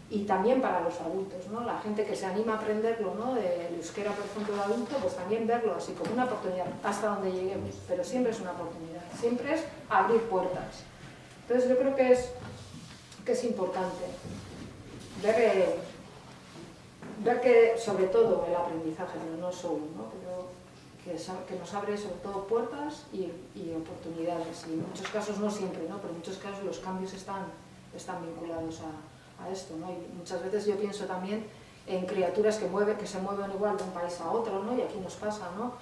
Y también para los adultos, ¿no? La gente que se anima a aprenderlo, ¿no? El euskera, por ejemplo, de adulto, pues también verlo así como una oportunidad, hasta donde lleguemos, pero siempre es una oportunidad, siempre es abrir puertas. Entonces yo creo que es importante ver que, sobre todo, el aprendizaje, pero no solo, ¿no? Pero que nos abre sobre todo puertas y oportunidades, y en muchos casos, no siempre, ¿no? Pero en muchos casos los cambios están vinculados a esto, ¿no? Y muchas veces yo pienso también en criaturas que se mueven igual de un país a otro, ¿no? Y aquí nos pasa, ¿no?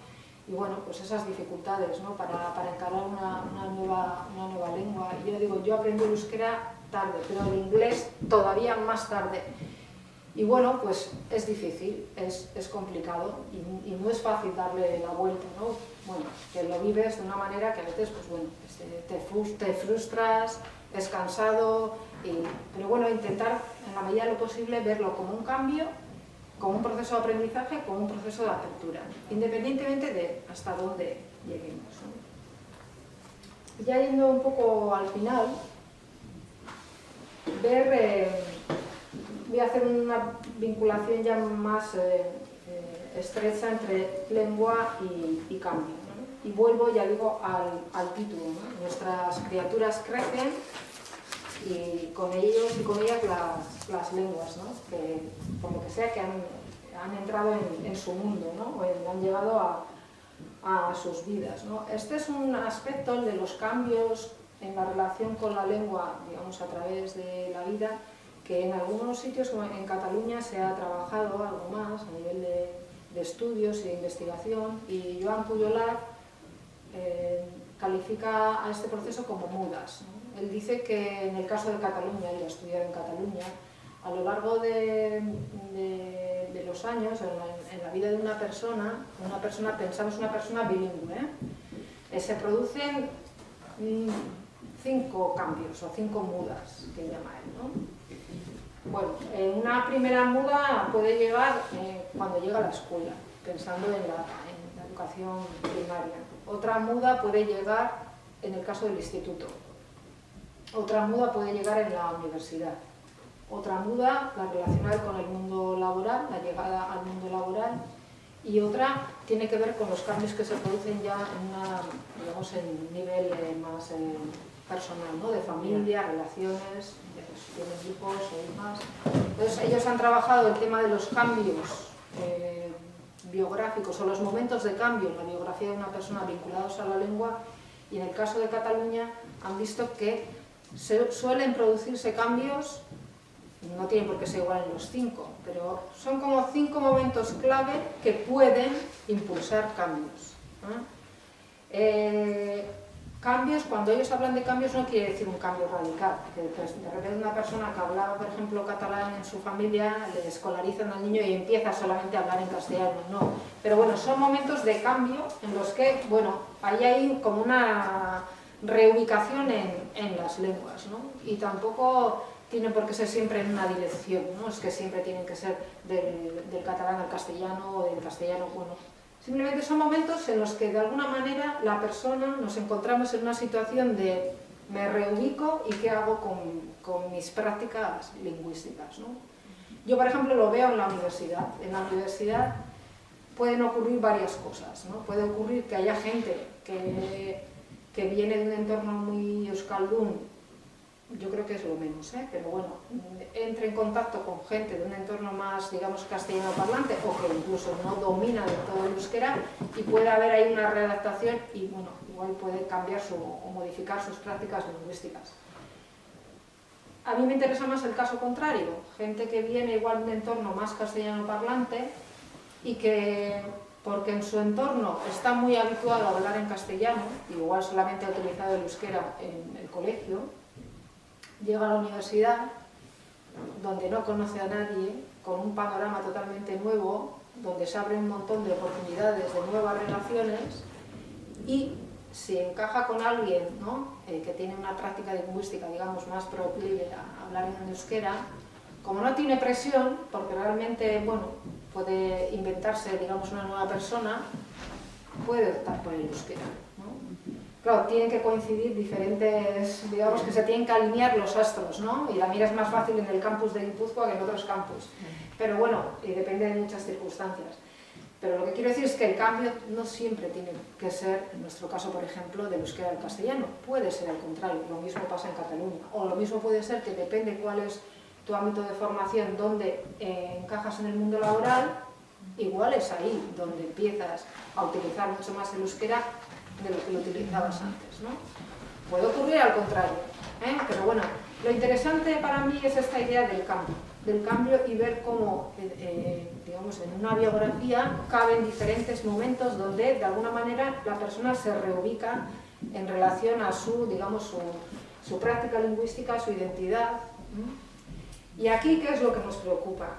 Y bueno, pues esas dificultades, ¿no? Para encarar una nueva lengua. Y yo digo, yo aprendí el euskera tarde, pero el inglés todavía más tarde. Y bueno, pues es difícil, es complicado y no es fácil darle la vuelta, ¿no? Bueno, que lo vives de una manera que a veces, pues bueno, te frustras, es cansado, pero bueno, intentar en la medida de lo posible verlo como un cambio, como un proceso de aprendizaje, como un proceso de apertura, independientemente de hasta dónde lleguemos, ¿no? Ya yendo un poco al final, voy a hacer una vinculación ya más estrecha entre lengua y cambio, ¿no? Y vuelvo, ya digo, al título, ¿no? Nuestras criaturas crecen y con ellos y con ellas las lenguas, ¿no? Que por lo que sea que han entrado en su mundo, ¿no? O han llegado a sus vidas, ¿no? Este es un aspecto, el de los cambios en la relación con la lengua, digamos, a través de la vida, que en algunos sitios, como en Cataluña, se ha trabajado algo más a nivel de estudios y de investigación, y Joan Pujolar califica a este proceso como mudas, ¿no? Él dice que en el caso de Cataluña, él ha estudiado en Cataluña, a lo largo de los años, en la vida de una persona, pensamos una persona bilingüe, se producen 5 cambios o 5 mudas, que llama él, ¿no? Bueno, una primera muda puede llegar cuando llega a la escuela, pensando en la educación primaria. Otra muda puede llegar en el caso del instituto. Otra muda puede llegar en la universidad. Otra muda, la relacionada con el mundo laboral, la llegada al mundo laboral. Y otra tiene que ver con los cambios que se producen ya en un nivel más personal, ¿no? De familia, relaciones, tienen hijos o hijas. Entonces ellos han trabajado el tema de los cambios biográficos o los momentos de cambio en la biografía de una persona vinculados a la lengua, y en el caso de Cataluña han visto que suelen producirse cambios, no tienen por qué ser igual en los 5, pero son como 5 momentos clave que pueden impulsar cambios, ¿eh? Cambios, cuando ellos hablan de cambios, no quiere decir un cambio radical, que de repente una persona que hablaba, por ejemplo, catalán en su familia, le escolarizan al niño y empieza solamente a hablar en castellano, no. Pero bueno, son momentos de cambio en los que, bueno, ahí hay como una reubicación en las lenguas, ¿no? Y tampoco tiene por qué ser siempre en una dirección, ¿no? Es que siempre tienen que ser del catalán al castellano o del castellano, bueno. Simplemente son momentos en los que de alguna manera la persona nos encontramos en una situación de me reubico y qué hago con mis prácticas lingüísticas, ¿no? Yo, por ejemplo, lo veo en la universidad. En la universidad pueden ocurrir varias cosas, ¿no? Puede ocurrir que haya gente que viene de un entorno muy euskaldún yo creo que es lo menos, pero bueno, entre en contacto con gente de un entorno más, digamos, castellano parlante o que incluso no domina del todo el euskera y puede haber ahí una readaptación y bueno, igual puede cambiar o modificar sus prácticas lingüísticas. A mí me interesa más el caso contrario, gente que viene igual de un entorno más castellano parlante y que, porque en su entorno está muy habituado a hablar en castellano, igual solamente ha utilizado el euskera en el colegio, llega a la universidad, donde no conoce a nadie, con un panorama totalmente nuevo, donde se abren un montón de oportunidades, de nuevas relaciones, y si encaja con alguien, ¿no?, que tiene una práctica lingüística, digamos, más proclive a hablar en euskera, como no tiene presión, porque realmente, bueno, puede inventarse, digamos, una nueva persona, puede optar por el euskera, ¿no? Claro, tienen que coincidir diferentes, digamos que se tienen que alinear los astros, ¿no? Y la mira es más fácil en el campus de Guipúzcoa que en otros campus. Pero bueno, depende de muchas circunstancias. Pero lo que quiero decir es que el cambio no siempre tiene que ser, en nuestro caso, por ejemplo, del euskera al castellano. Puede ser al contrario, lo mismo pasa en Cataluña. O lo mismo puede ser que depende cuál es tu ámbito de formación, donde encajas en el mundo laboral, igual es ahí donde empiezas a utilizar mucho más el euskera de lo que lo utilizabas antes, ¿no? Puede ocurrir al contrario, pero bueno, lo interesante para mí es esta idea del cambio y ver cómo, digamos, en una biografía caben diferentes momentos donde, de alguna manera, la persona se reubica en relación a su, digamos, su práctica lingüística, su identidad, ¿no? Y aquí, ¿qué es lo que nos preocupa?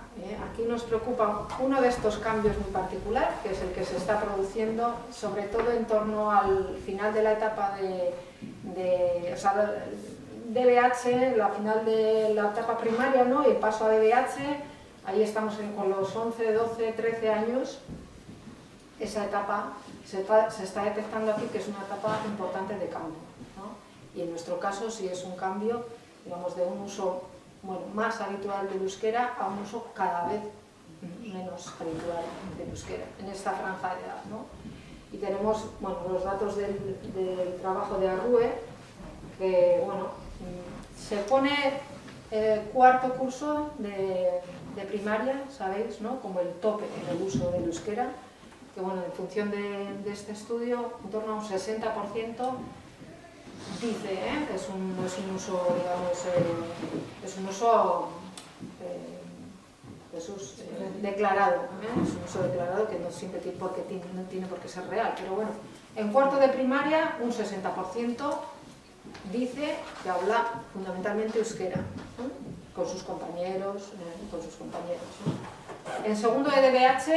Aquí nos preocupa uno de estos cambios muy particular, que es el que se está produciendo, sobre todo en torno al final de la etapa o sea, DBH, la final de la etapa primaria, ¿no?, y el paso a DBH, ahí estamos con los 11, 12, 13 años, esa etapa se está detectando aquí que es una etapa importante de cambio, ¿no? Y en nuestro caso sí es un cambio, digamos, de un uso, bueno, más habitual del euskera a un uso cada vez menos habitual del euskera, en esta franja de edad, ¿no? Y tenemos, bueno, los datos del trabajo de Arrue, que, bueno, se pone cuarto curso de primaria, ¿sabéis?, ¿no?, como el tope en el uso del euskera, que, bueno, en función de este estudio, en torno a un 60% dice, es un uso, digamos, es un uso declarado, es un uso declarado que no siempre no tiene por qué ser real, pero bueno, en cuarto de primaria un 60% dice que habla fundamentalmente euskera, ¿no?, con sus compañeros, ¿no? En segundo de DBH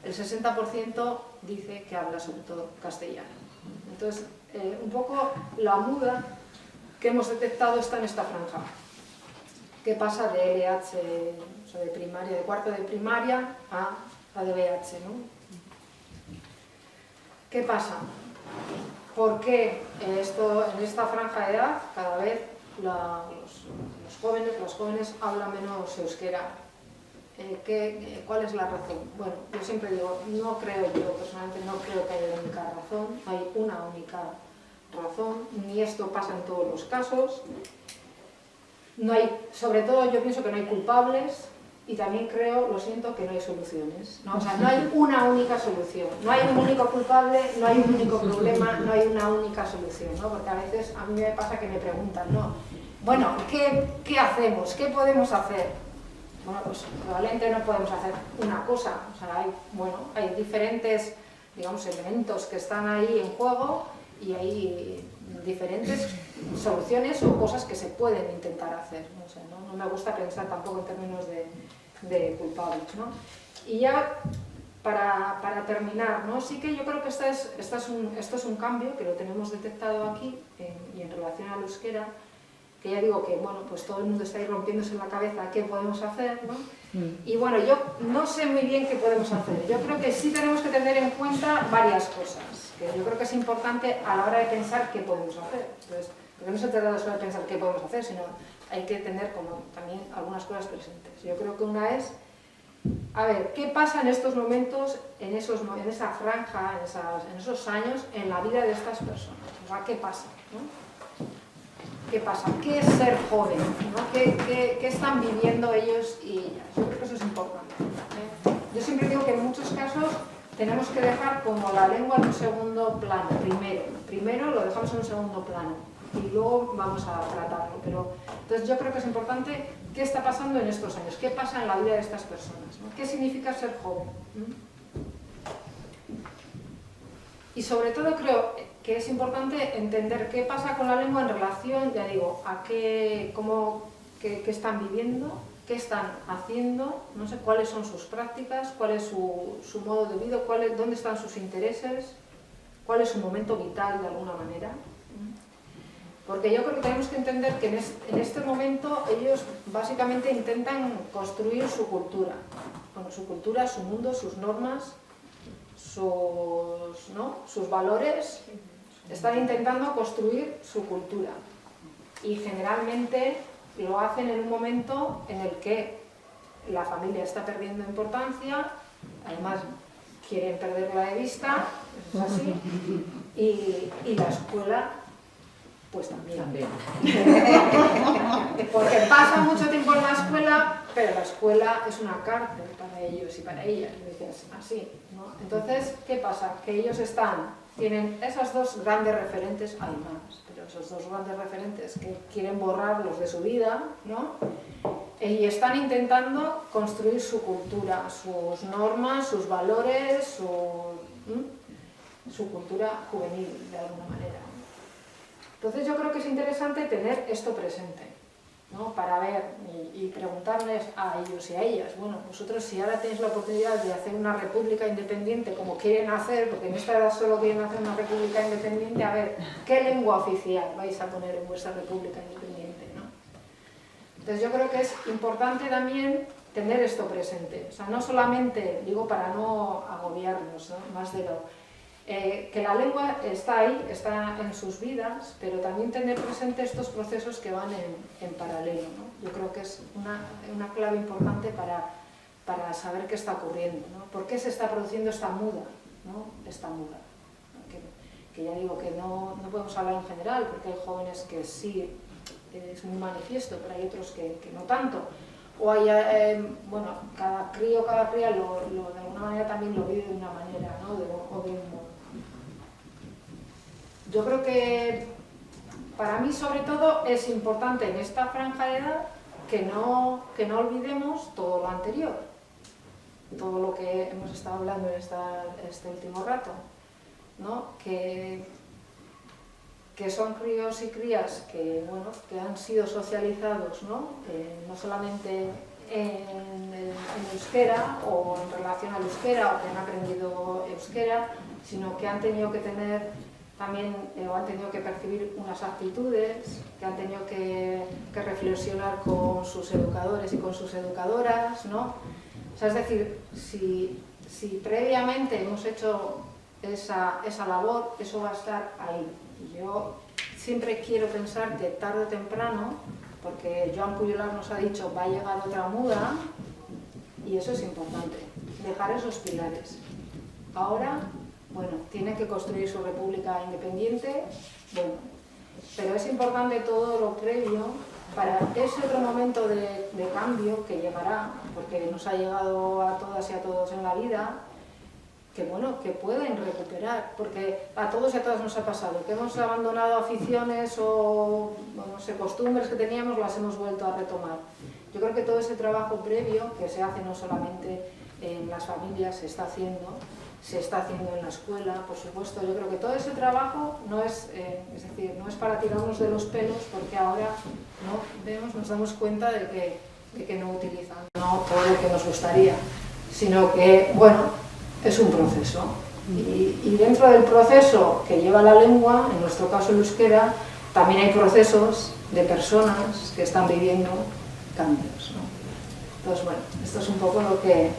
el 60% dice que habla sobre todo castellano. Entonces, un poco la muda que hemos detectado está en esta franja. ¿Qué pasa de LH, o sea, de primaria, de cuarto de primaria a DBH, ¿no? ¿Qué pasa? ¿Por qué en esta franja de edad cada vez los jóvenes hablan menos euskera? ¿Cuál es la razón? Bueno, yo siempre digo, personalmente no creo que haya una única razón, no hay una única razón, ni esto pasa en todos los casos. No hay, sobre todo yo pienso que no hay culpables y también creo, lo siento, que no hay soluciones, ¿no? O sea, no hay una única solución, no hay un único culpable, no hay un único problema, no hay una única solución, ¿no? Porque a veces a mí me pasa que me preguntan, ¿no? Bueno, ¿qué hacemos? ¿Qué podemos hacer? Bueno, pues probablemente no podemos hacer una cosa, o sea, hay diferentes, digamos, elementos que están ahí en juego y hay diferentes soluciones o cosas que se pueden intentar hacer, ¿no? O sea, no me gusta pensar tampoco en términos de culpables, ¿no? Y ya para terminar, ¿no?, sí que yo creo que esto es un cambio que lo tenemos detectado aquí y en relación al euskera, que ya digo que, bueno, pues todo el mundo está ahí rompiéndose en la cabeza qué podemos hacer, ¿no? Y bueno, yo no sé muy bien qué podemos hacer. Yo creo que sí tenemos que tener en cuenta varias cosas, que yo creo que es importante a la hora de pensar qué podemos hacer. Entonces, porque no se trata solo de pensar qué podemos hacer, sino hay que tener como también algunas cosas presentes. Yo creo que una es, a ver, ¿qué pasa en estos momentos, en esa franja, en esos años, en la vida de estas personas? O sea, ¿qué pasa, ¿no? ¿qué pasa? ¿Qué es ser joven? ¿No? ¿Qué están viviendo ellos y ellas? Yo creo que eso es importante. Yo siempre digo que en muchos casos tenemos que dejar como la lengua en un segundo plano, primero lo dejamos en un segundo plano y luego vamos a tratarlo, pero entonces yo creo que es importante qué está pasando en estos años, qué pasa en la vida de estas personas, ¿no? ¿Qué significa ser joven? Y sobre todo creo que es importante entender qué pasa con la lengua en relación, ya digo, a qué están viviendo, qué están haciendo, no sé cuáles son sus prácticas, cuál es su modo de vida, dónde están sus intereses, cuál es su momento vital de alguna manera. Porque yo creo que tenemos que entender que en este momento ellos básicamente intentan construir su cultura. Bueno, su cultura, su mundo, sus normas, sus valores, están intentando construir su cultura. Y generalmente lo hacen en un momento en el que la familia está perdiendo importancia, además quieren perderla de vista, eso es así, y la escuela pues también. Porque pasan mucho tiempo en la escuela, pero la escuela es una cárcel para ellos y para ellas, dices así, ¿no? Entonces, ¿qué pasa? Que ellos tienen esos dos grandes referentes, hay más, pero esos dos grandes referentes que quieren borrarlos de su vida, ¿no? Y están intentando construir su cultura, sus normas, sus valores, su cultura juvenil, de alguna manera. Entonces yo creo que es interesante tener esto presente, ¿no? Para ver y preguntarles a ellos y a ellas, bueno, vosotros si ahora tenéis la oportunidad de hacer una república independiente como quieren hacer, porque en esta edad solo quieren hacer una república independiente, a ver, ¿qué lengua oficial vais a poner en vuestra república independiente, ¿no? Entonces yo creo que es importante también tener esto presente, o sea, no solamente, digo para no agobiarnos, ¿no? Más de lo... que la lengua está ahí, está en sus vidas, pero también tener presente estos procesos que van en paralelo, ¿no? Yo creo que es una clave importante para saber qué está ocurriendo, ¿no? ¿Por qué se está produciendo esta muda, ¿no? Esta muda, que ya digo que no podemos hablar en general, porque hay jóvenes que sí es muy manifiesto, pero hay otros que no tanto. O hay, bueno, cada cría de alguna manera también lo vive de una manera, ¿no? O de un modo. Yo creo que para mí sobre todo es importante en esta franja de edad que no olvidemos todo lo anterior, todo lo que hemos estado hablando en este último rato, ¿no? Que son críos y crías que, bueno, que han sido socializados, ¿no? No solamente en euskera o en relación al euskera o que han aprendido euskera, sino que han tenido que tener también o han tenido que percibir unas actitudes, que han tenido que reflexionar con sus educadores y con sus educadoras, ¿no? O sea, es decir, si previamente hemos hecho esa labor, eso va a estar ahí. Y yo siempre quiero pensar que tarde o temprano, porque Joan Pujolar nos ha dicho va a llegar otra muda, y eso es importante, dejar esos pilares. Ahora, bueno, tiene que construir su república independiente, bueno, pero es importante todo lo previo para ese otro momento de cambio que llegará, porque nos ha llegado a todas y a todos en la vida, que bueno, que pueden recuperar, porque a todos y a todas nos ha pasado, que hemos abandonado aficiones o no sé, costumbres que teníamos, las hemos vuelto a retomar. Yo creo que todo ese trabajo previo, que se hace no solamente en las familias, se está haciendo en la escuela, por supuesto. Yo creo que todo ese trabajo no es decir, no es para tirarnos de los pelos, porque ahora nos damos cuenta de que no utilizan todo lo que nos gustaría, sino que, bueno, es un proceso. Y dentro del proceso que lleva la lengua, en nuestro caso el euskera, también hay procesos de personas que están viviendo cambios, ¿no? Entonces, bueno, esto es un poco lo que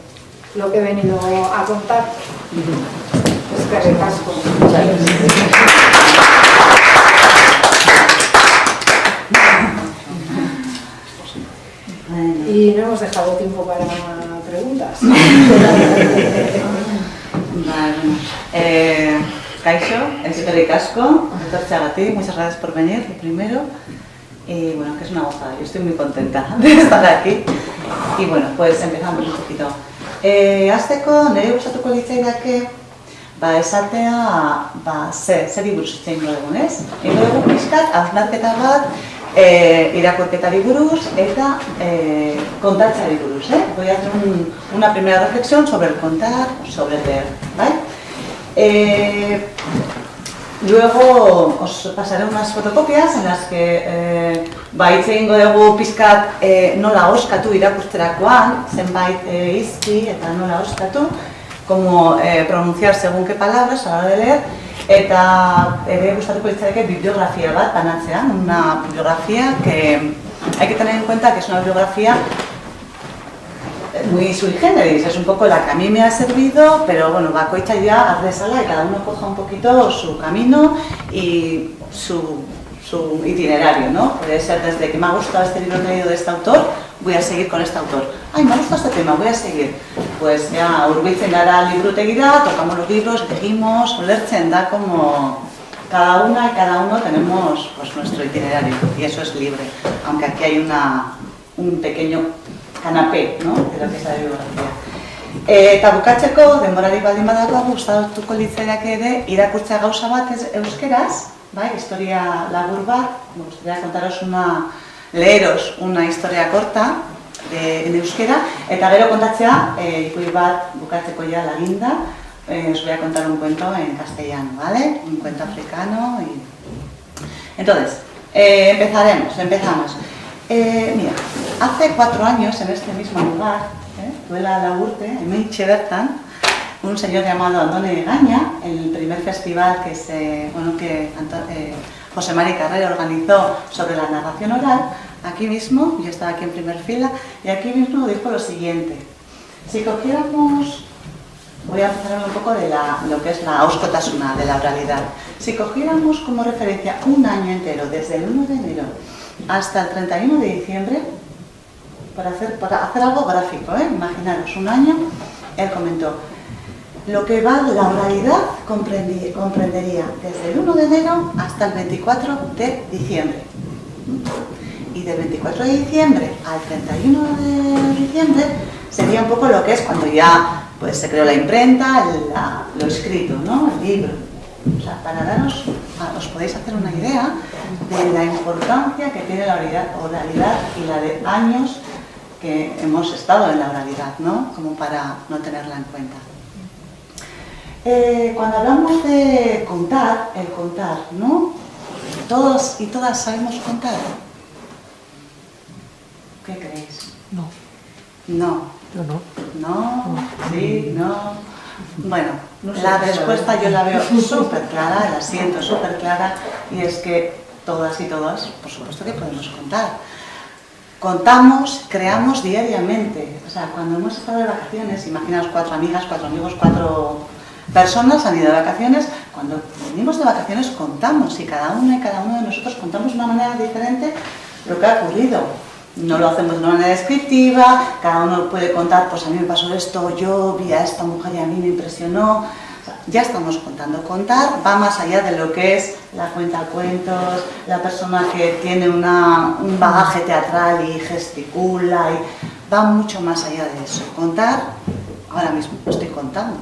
he venido a contar. Es que recasco. Y no hemos dejado tiempo para preguntas. Kaixo, eskerrik asko, etortzeagatik, muchas gracias por venir, lo primero. Y bueno, que es una gozada, yo estoy muy contenta de estar aquí. Y bueno, pues empezamos un poquito. Hasteko, nire gustatuko litzaidake, esatea, zeri buruz hitz egingo dugun, ez? Egingo dugu pixkat, hausnarketa bat, irakurketari buruz eta kontatzeari buruz, Voy a hacer una primera reflexión sobre el contar, sobre el leer, ¿vale? Luego os pasaré unas fotocopias en las que hitz egingo dugu pixkat nola oskatu irakurtzerakoan, zenbait hizki eta nola oskatu, como pronunciar según qué palabras a la hora de leer, eta ere gustatuko litzateke bibliografía bat banatzea, una bibliografía que hay que tener en cuenta que es una bibliografía muy sui generis, es un poco la que a mí me ha servido, pero bueno, bakoitza ya arrezala y cada uno coja un poquito su camino y su itinerario, ¿no? Puede ser desde que me ha gustado este libro que he leído de este autor, voy a seguir con este autor. Ay, me ha gustado este tema, voy a seguir. Pues ya hurbiltzen gara liburutegira, tocamos los libros, elegimos, ulertzen da como cada una y cada uno tenemos pues nuestro itinerario y eso es libre, aunque aquí hay un pequeño canapé, ¿no? De lo que es la bibliografía. Eta bukatzeko, denborarik baldin badaukagu, gustatuko litzaidake ere irakurtzea gauza bat euskeraz, bai, historia labur bat, me gustaría leeros una historia corta en euskera, eta gero kontatzea, ipuin bat bukatzeko ya la guinda, os voy a contar un cuento en castellano, ¿vale? Un cuento africano y... Entonces, empezamos. Mira, hace 4 años en este mismo lugar, Duela Laburte, en Hementxe bertan, un señor llamado Andone Egaña, el primer festival que José Mari Carrera organizó sobre la narración oral, aquí mismo, yo estaba aquí en primer fila, y aquí mismo dijo lo siguiente: si cogiéramos, voy a empezar un poco de lo que es la auskotasuna, de la oralidad, si cogiéramos como referencia un año entero, desde el 1 de enero hasta el 31 de diciembre, para hacer algo gráfico, imaginaros un año, él comentó, lo que va la oralidad comprendería desde el 1 de enero hasta el 24 de diciembre. Y del 24 de diciembre al 31 de diciembre sería un poco lo que es cuando ya pues, se creó la imprenta, lo escrito, ¿no? El libro. O sea, para daros, os podéis hacer una idea de la importancia que tiene la oralidad y la de años que hemos estado en la oralidad, ¿no? Como para no tenerla en cuenta. Cuando hablamos de contar, el contar, ¿no? Todos y todas sabemos contar. ¿Qué creéis? No. No. Yo no. No, sí, no. Bueno, No sé, la respuesta yo la veo súper clara, la siento súper clara, y es que todas y todas, por supuesto que podemos contar. Contamos, creamos diariamente. O sea, cuando hemos estado de vacaciones, imaginaos 4 amigas, 4 amigos, 4 personas han ido de vacaciones. Cuando venimos de vacaciones contamos y cada una y cada uno de nosotros contamos de una manera diferente lo que ha ocurrido. No lo hacemos de una manera descriptiva, cada uno puede contar, pues a mí me pasó esto, yo vi a esta mujer y a mí me impresionó. O sea, ya estamos contando. Contar va más allá de lo que es la cuentacuentos, la persona que tiene un bagaje teatral y gesticula, y va mucho más allá de eso. Contar, ahora mismo estoy contando.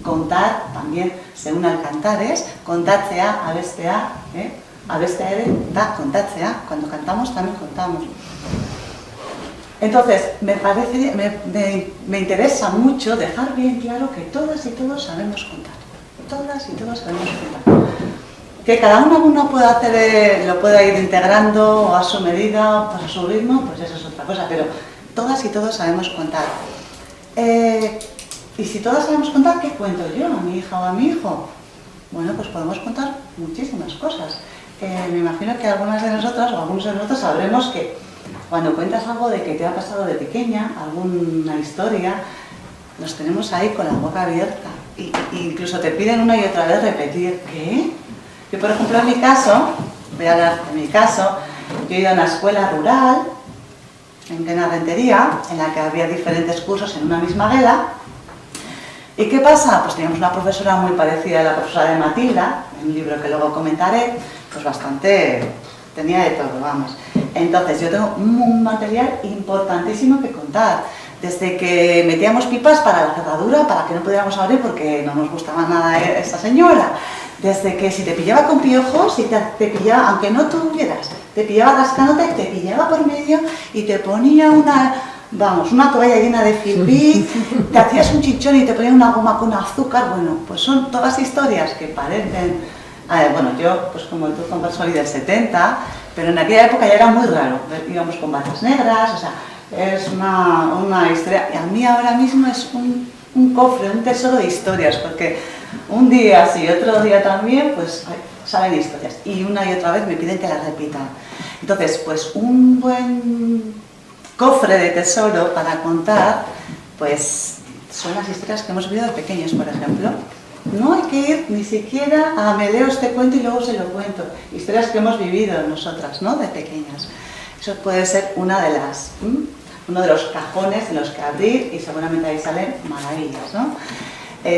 Contar también se une al cantar, es kontatzea, abestea, abestea ere da kontatzea. Cuando cantamos también contamos. Entonces, me interesa mucho dejar bien claro que todas y todos sabemos contar. Todas y todos sabemos contar. Que cada uno pueda hacer, lo pueda ir integrando a su medida, pues a su ritmo, pues eso es otra cosa, pero todas y todos sabemos contar. Y si todas sabemos contar, ¿qué cuento yo a mi hija o a mi hijo? Bueno, pues podemos contar muchísimas cosas. Me imagino que algunas de nosotras o algunos de nosotros sabremos que cuando cuentas algo de que te ha pasado de pequeña, alguna historia, nos tenemos ahí con la boca abierta. Y incluso te piden una y otra vez repetir. ¿Qué? Yo, por ejemplo, en mi caso, voy a hablar de mi caso, yo he ido a una escuela rural, en plena Rentería, en la que había diferentes cursos en una misma vela. ¿Y qué pasa? Pues teníamos una profesora muy parecida a la profesora de Matilda, en un libro que luego comentaré, pues bastante tenía de todo, vamos. Entonces yo tengo un material importantísimo que contar. Desde que metíamos pipas para la cerradura, para que no pudiéramos abrir porque no nos gustaba nada esa señora. Desde que si te pillaba con piojos, si te pillaba, aunque no tuvieras, te pillaba rascándote, te pillaba por medio y te ponía una toalla llena de Filbic, te hacías un chichón y te ponía una goma con azúcar. Bueno, pues son todas historias que parecen... bueno, yo, pues como tú, soy del 70, pero en aquella época ya era muy raro. Íbamos con batas negras, o sea, es una historia... Y a mí ahora mismo es un cofre, un tesoro de historias, porque un día sí, otro día también, pues salen historias. Y una y otra vez me piden que las repita. Entonces, pues un buen cofre de tesoro para contar, pues son las historias que hemos vivido de pequeños, por ejemplo. No hay que ir ni siquiera a me leo este cuento y luego se lo cuento. Historias que hemos vivido nosotras, ¿no? De pequeñas. Eso puede ser uno de los cajones en los que abrir y seguramente ahí salen maravillas, ¿no?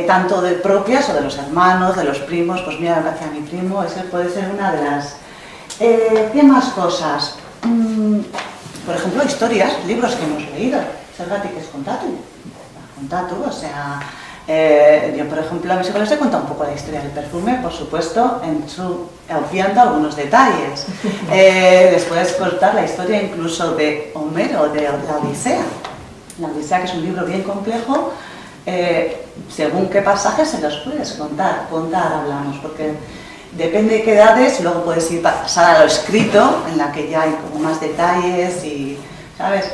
Tanto de propias o de los hermanos, de los primos. Pues mira lo que hacía mi primo, eso puede ser una de las... ¿Qué más cosas? Por ejemplo, historias, libros que hemos leído. Zergatik ez kontatu, o sea... yo, por ejemplo, a mis hijos les he contado un poco la historia del perfume, por supuesto, obviando algunos detalles. Les puedes contar la historia incluso de Homero, de la Odisea. La Odisea, que es un libro bien complejo, según qué pasajes se los puedes contar hablamos, porque depende de qué edades, luego puedes ir pasar a lo escrito, en la que ya hay como más detalles y, ¿sabes?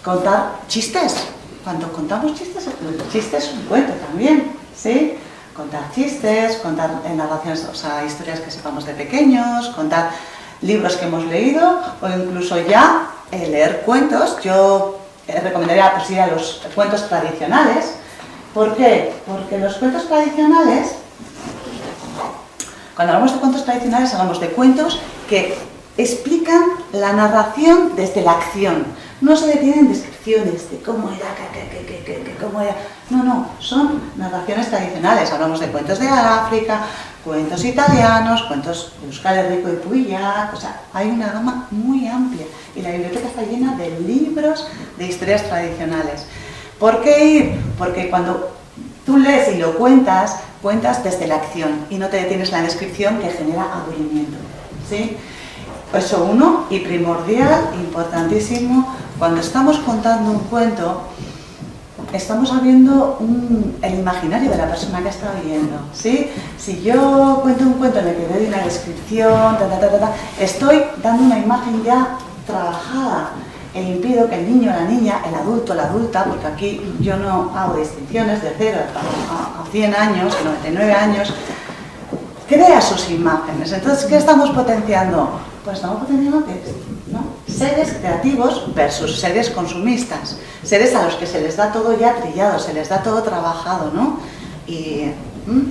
Contar chistes. Cuando contamos chistes, el chiste es un cuento también, ¿sí? Contar chistes, contar narraciones, o sea, historias que sepamos de pequeños, contar libros que hemos leído o incluso ya leer cuentos. Yo recomendaría pues, ir a los cuentos tradicionales. ¿Por qué? Porque los cuentos tradicionales, cuando hablamos de cuentos tradicionales, hablamos de cuentos que explican la narración desde la acción. No se detienen en descripciones de cómo era, cómo era. No, son narraciones tradicionales. Hablamos de cuentos de África, cuentos italianos, cuentos de Euskal Herriko y Puillac. O sea, hay una gama muy amplia y la biblioteca está llena de libros de historias tradicionales. ¿Por qué ir? Porque cuando tú lees y lo cuentas desde la acción y no te detienes en la descripción que genera aburrimiento, ¿sí? Eso uno, y primordial, importantísimo, cuando estamos contando un cuento, estamos abriendo el imaginario de la persona que está oyendo, ¿sí? Si yo cuento un cuento en el que doy una descripción, estoy dando una imagen ya trabajada e impido que el niño, la niña, el adulto, la adulta, porque aquí yo no hago distinciones de 0 a 100 años, 99 años, crea sus imágenes. Entonces, ¿qué estamos potenciando? Pues estamos potenciando seres creativos versus seres consumistas, seres a los que se les da todo ya trillado, se les da todo trabajado, ¿no? Y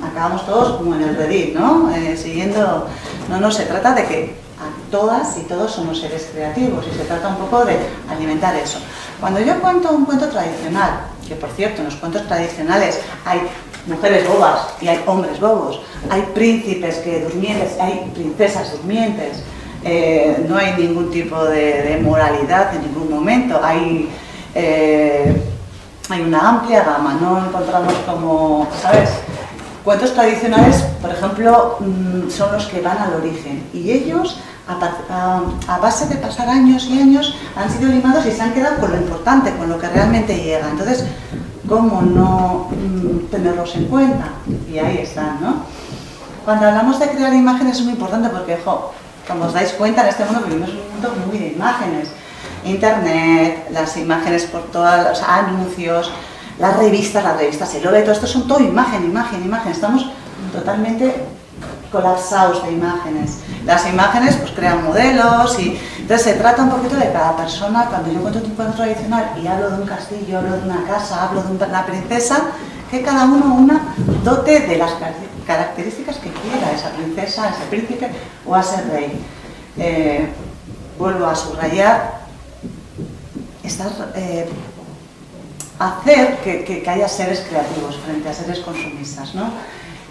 acabamos todos como en el Reddit, ¿no? Siguiendo... No, se trata de que a todas y todos somos seres creativos y se trata un poco de alimentar eso. Cuando yo cuento un cuento tradicional, que por cierto en los cuentos tradicionales hay mujeres bobas y hay hombres bobos, hay príncipes durmientes, hay princesas durmientes, no hay ningún tipo de moralidad en ningún momento, hay una amplia gama, no encontramos como, ¿sabes? Cuentos tradicionales, por ejemplo, son los que van al origen y ellos, a base de pasar años y años, han sido limados y se han quedado con lo importante, con lo que realmente llega. Entonces, ¿cómo no tenerlos en cuenta? Y ahí están, ¿no? Cuando hablamos de crear imágenes es muy importante porque, como os dais cuenta, en este mundo vivimos un mundo muy de imágenes. Internet, las imágenes por todos los anuncios, las revistas, el OVE, todo esto son todo imagen. Estamos totalmente colapsados de imágenes. Las imágenes pues crean modelos y entonces se trata un poquito de cada persona. Cuando yo cuento un cuento tradicional y hablo de un castillo, hablo de una casa, hablo de una princesa, que cada uno dote de las características que quiera esa princesa, ese príncipe o a ese rey. Vuelvo a subrayar, hacer que haya seres creativos frente a seres consumistas, ¿no?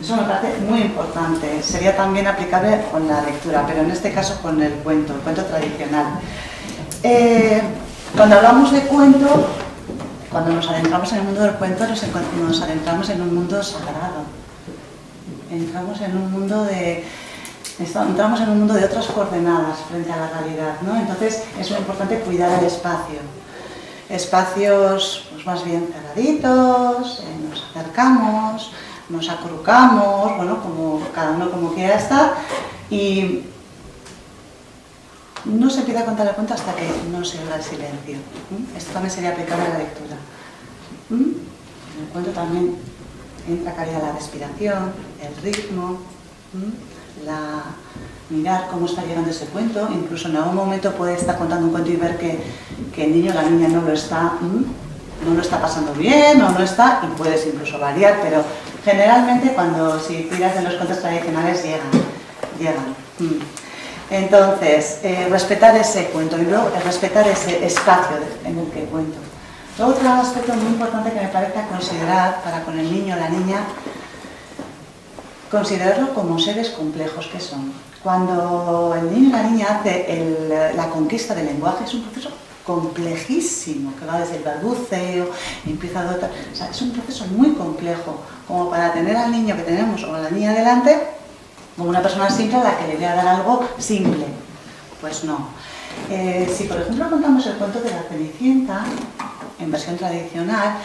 Eso me parece muy importante. Sería también aplicable con la lectura, pero en este caso con el cuento tradicional. Cuando hablamos de cuento, cuando nos adentramos en el mundo del cuento, nos adentramos en un mundo sagrado. Entramos en un mundo de otras coordenadas frente a la realidad, ¿no? Entonces es muy importante cuidar el espacio. Espacios pues, más bien cerraditos, nos acercamos, nos acurrucamos, bueno, como cada uno como quiera estar, y no se empieza a contar el cuento hasta que no se oiga el silencio. Esto también sería aplicable a la lectura. En el cuento también entra cabida la respiración, el ritmo, mirar cómo está llegando ese cuento. Incluso en algún momento puede estar contando un cuento y ver que el niño o la niña no lo está pasando bien o no está, y puedes incluso variar, pero generalmente si tiras de los cuentos tradicionales llegan. Entonces, respetar ese cuento y luego respetar ese espacio en el que cuento. Otro aspecto muy importante que me parece considerar para con el niño o la niña, considerarlo como seres complejos que son. Cuando el niño o la niña hace la conquista del lenguaje, es un proceso complejísimo, que va desde el balbuceo, empieza a dotar, o sea, es un proceso muy complejo, como para tener al niño que tenemos o a la niña delante como una persona simple a la que le voy a dar algo simple. Pues no. Si por ejemplo contamos el cuento de la Cenicienta, en versión tradicional,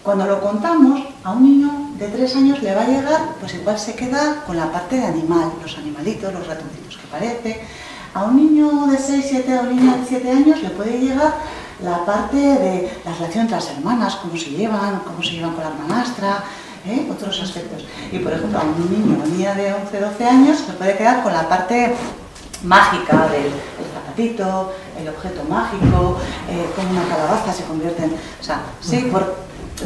cuando lo contamos, a un niño de 3 años le va a llegar, pues igual se queda con la parte de animal, los animalitos, los ratoncitos que parece. A un niño de 6, 7 o niña de 7 años le puede llegar la parte de la relación entre las hermanas, cómo se llevan con la hermanastra, otros aspectos. Y por ejemplo, a un niño o niña de 11, 12 años le puede quedar con la parte mágica del zapatito, el objeto mágico, cómo una calabaza se convierte en... O sea, sí, por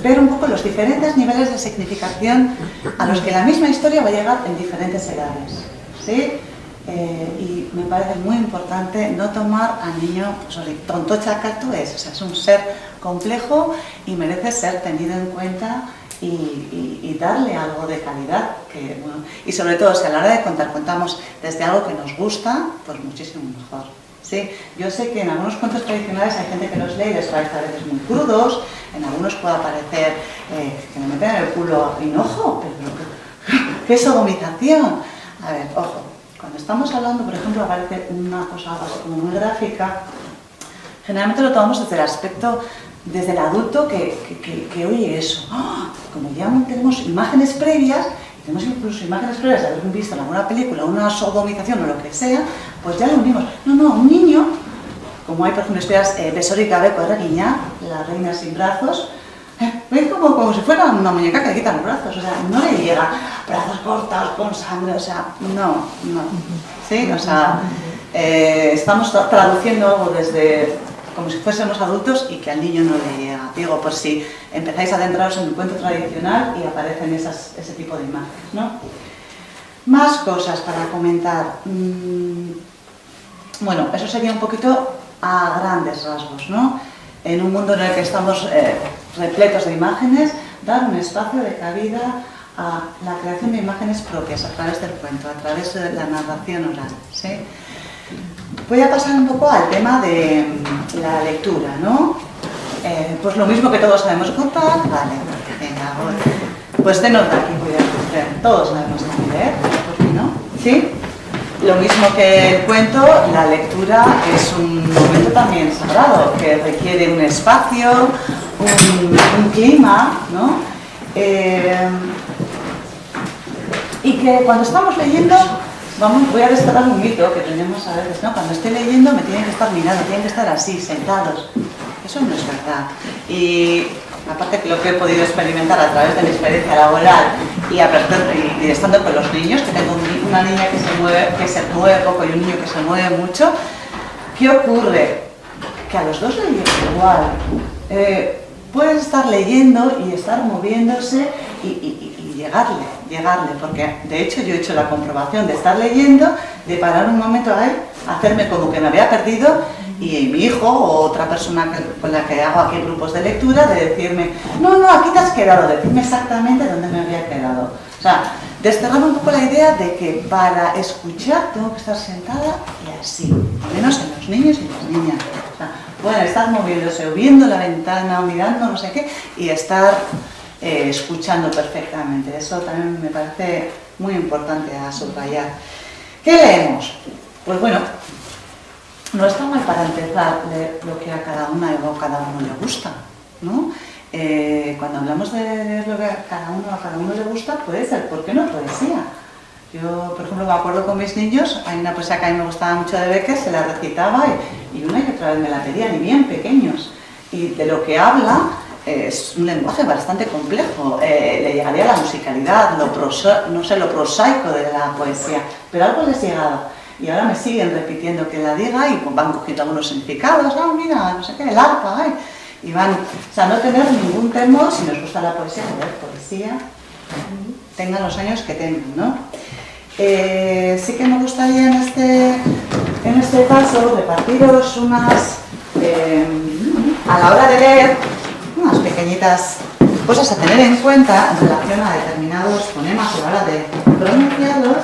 ver un poco los diferentes niveles de significación a los que la misma historia va a llegar en diferentes edades, ¿sí? Y me parece muy importante no tomar al niño, tonto chacato es, o sea, es un ser complejo y merece ser tenido en cuenta y darle algo de calidad, y sobre todo si a la hora de contamos desde algo que nos gusta, pues muchísimo mejor. ¿Sí? Yo sé que en algunos cuentos tradicionales hay gente que los lee y les parece a veces muy crudos, en algunos puede parecer que me meten en el culo hinojo, pero ¿qué sodomización? A ver, ojo, cuando estamos hablando, por ejemplo, aparece una cosa como muy gráfica, generalmente lo tomamos desde el aspecto, desde el adulto que oye eso. ¡Oh! Como ya tenemos imágenes previas, tenemos incluso imágenes previas de haber visto en alguna película, una sodomización o lo que sea, pues ya lo unimos. No, un niño, como hay por ejemplo historias Besori Gabeco Erreguiña, la reina sin brazos, ven como si fuera una muñeca que le quitan los brazos, o sea, no le llega brazos cortados con sangre, o sea, no, ¿sí? O sea, estamos traduciendo algo desde como si fuésemos adultos y que al niño no le llega. Digo, por si empezáis a adentraros en el cuento tradicional y aparecen ese tipo de imágenes, ¿no? Más cosas para comentar. Bueno, eso sería un poquito a grandes rasgos, ¿no? En un mundo en el que estamos repletos de imágenes, dar un espacio de cabida a la creación de imágenes propias a través del cuento, a través de la narración oral, ¿sí? Voy a pasar un poco al tema de la lectura, ¿no? Pues lo mismo que todos sabemos contar, vale, venga, pues de nota aquí, todos sabemos leer, ¿por qué no? ¿Sí? Lo mismo que el cuento, la lectura es un momento también sagrado, que requiere un espacio, un clima, ¿no? Y que cuando estamos leyendo, voy a destapar un mito que tenemos a veces, ¿no? Cuando estoy leyendo me tienen que estar mirando, tienen que estar así, sentados. Eso no es verdad. Y aparte que lo que he podido experimentar a través de mi experiencia laboral y estando con los niños, que tengo una niña que se mueve poco y un niño que se mueve mucho, ¿qué ocurre? Que a los dos les llega igual. Pueden estar leyendo y estar moviéndose y llegarle, porque de hecho yo he hecho la comprobación de estar leyendo, de parar un momento ahí, hacerme como que me había perdido Y mi hijo o otra persona con la que hago aquí grupos de lectura, de decirme, no, aquí te has quedado, decirme exactamente dónde me había quedado. O sea, desterrar un poco la idea de que para escuchar tengo que estar sentada y así, al menos en los niños y las niñas. O sea, pueden estar moviéndose o viendo la ventana o mirando no sé qué y estar escuchando perfectamente. Eso también me parece muy importante a subrayar. ¿Qué leemos? Pues bueno, no está mal para empezar leer lo que a cada una o a cada uno le gusta, ¿no? Cuando hablamos de leer lo que a cada uno le gusta, puede ser, ¿por qué no poesía? Yo, por ejemplo, me acuerdo con mis niños, hay una poesía que a mí me gustaba mucho de Becker, se la recitaba y una y otra vez me la pedían, y bien pequeños. Y de lo que habla es un lenguaje bastante complejo, le llegaría la musicalidad, lo prosaico de la poesía, pero algo les llegaba. Y ahora me siguen repitiendo que la diga y pues, van cogiendo algunos significados, mira, no sé qué, el arpa, y van, o sea, no tener ningún temor, si nos gusta la poesía, leer poesía, tengan los años que tengan, ¿no? Sí que me gustaría en este caso repartiros unas, a la hora de leer, unas pequeñitas cosas a tener en cuenta en relación a determinados fonemas a la hora de pronunciarlos.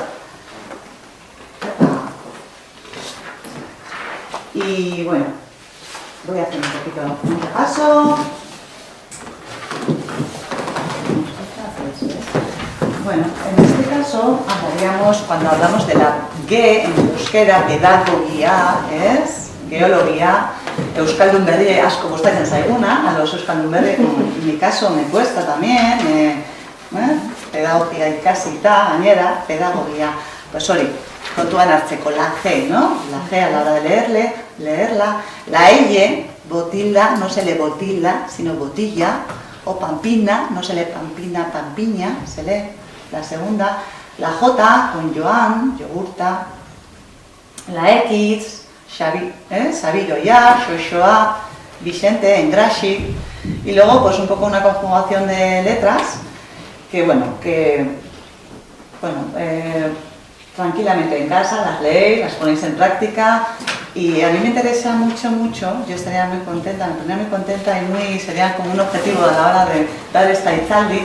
Y bueno, voy a hacer un poquito un repaso. Bueno, en este caso hablaríamos, cuando hablamos de la ge en euskera, pedagogia, es geologia, euskaldun berri asko gustatzen zaiguna, a los euskaldun berri, en mi caso me cuesta también, pedagogia ikasita, gainera, pedagogia, pues hori, kontuan hartzeko la G, ¿no? La G a la hora de leerla, la L, botilda, no se lee botilda, sino botilla, o pampina, no se lee pampina, pampiña, se lee la segunda, la J con Joan, yogurta, la X, sabido ya, Shoshua, Vicente, Engrashi, y luego pues un poco una conjugación de letras que tranquilamente en casa las leéis, las ponéis en práctica y a mí me interesa mucho, yo estaría muy contenta, me pondría muy contenta y sería como un objetivo a la hora de dar esta Itzaldi,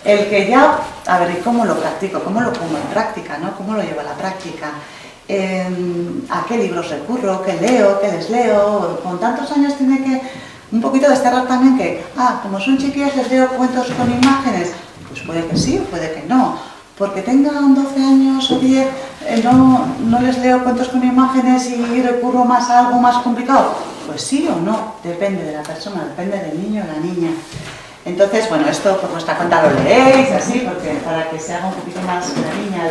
el que ya, a ver, ¿y cómo lo practico? ¿Cómo lo pongo en práctica? ¿No? ¿Cómo lo llevo a la práctica? ¿A qué libros recurro? ¿Qué leo? ¿Qué les leo? Con tantos años tiene que un poquito desterrar también que, como son chiquillos les leo cuentos con imágenes, pues puede que sí o puede que no. Porque tengan 12 años o 10, no les leo cuentos con imágenes y recurro más a algo más complicado. Pues sí o no, depende de la persona, depende del niño o la niña. Entonces, bueno, esto por vuestra cuenta lo leéis, así, porque para que se haga un poquito más la niña.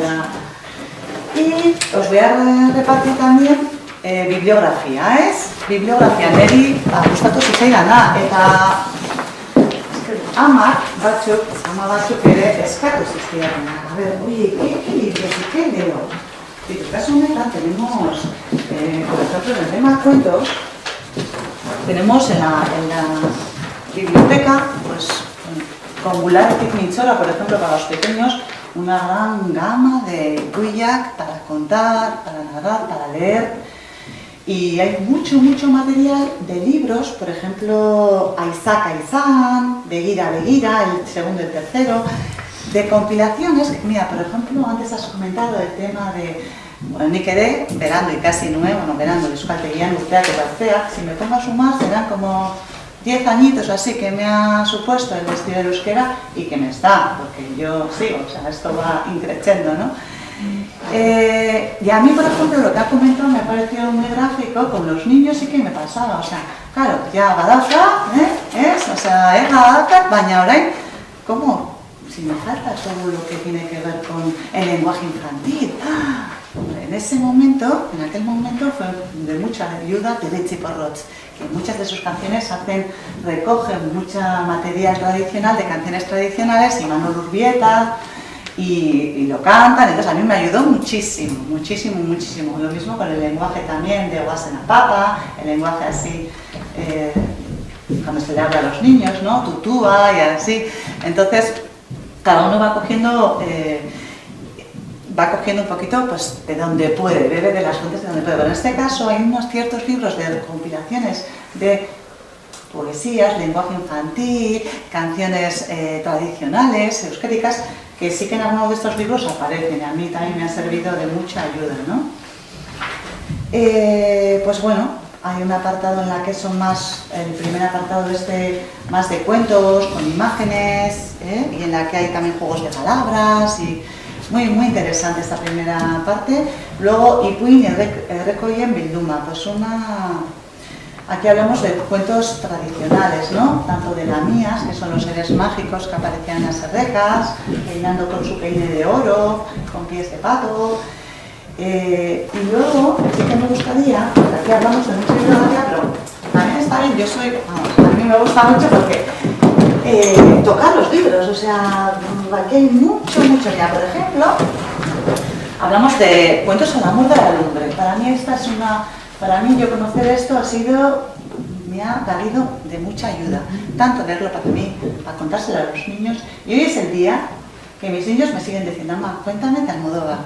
Y os voy a repartir también bibliografía, bibliografia niri gustatu zitzaidana, eta ama batzuk ere eskatu zizkidaten. A ver, oye, ¿qué libros y qué leo? Y en el caso honetan tenemos, por ejemplo, en el tema cuentos, tenemos en la biblioteca, pues, con Gular Tiknitzora, por ejemplo, para los pequeños, una gran gama de guiak para contar, para narrar, para leer. Y hay mucho material de libros, por ejemplo, Aizak Aizan, Begira, el segundo y el tercero, de compilaciones. Mira, por ejemplo, antes has comentado el tema de, bueno, nik ere, berando y casi nuevo, berando, euskaltegian urteak eta urteak, si me pongo a sumar serán como 10 añitos así que me ha supuesto el estudio de euskera y que me está, porque yo sigo, o sea, esto va increciendo, ¿no? Y a mí, por ejemplo, lo que ha comentado me ha parecido muy gráfico, con los niños sí que me pasaba, o sea, claro, ya badauka, o sea, baina orain, ¿cómo? Si me falta todo lo que tiene que ver con el lenguaje infantil. En aquel momento fue de mucha ayuda Teretzi Porrotz, que muchas de sus canciones recogen mucho material tradicional de canciones tradicionales y Manolo Urbieta, y lo cantan, entonces a mí me ayudó muchísimo. Lo mismo con el lenguaje también de Guasena Papa, el lenguaje así, cuando se le habla a los niños, ¿no? Tutúa y así. Entonces, cada uno va cogiendo va cogiendo un poquito pues, de donde puede, bebe de las fuentes de donde puede. Pero en este caso hay unos ciertos libros de compilaciones de poesías, lenguaje infantil, canciones tradicionales, euskéricas, que sí que en algunos de estos libros aparecen. A mí también me ha servido de mucha ayuda, ¿no? Pues bueno, hay un apartado en la que son más, el primer apartado más de cuentos, con imágenes, y en la que hay también juegos de palabras, y muy interesante esta primera parte. Luego, Ipuin Errekoien Bilduma, pues aquí hablamos de cuentos tradicionales, ¿no? Tanto de Lamías, que son los seres mágicos que aparecían en las herrecas, peinando con su peine de oro, con pies de pato. Y luego, sí que me gustaría, aquí hablamos de mucha bibliografía, pero también está bien, a mí me gusta mucho porque tocar los libros, o sea, aquí hay mucho. Ya, por ejemplo, hablamos de cuentos al amor de la lumbre. Para mí yo conocer esto me ha valido de mucha ayuda, tanto leerlo para mí, para contárselo a los niños. Y hoy es el día que mis niños me siguen diciendo, mamá, cuéntame de Almodóvar,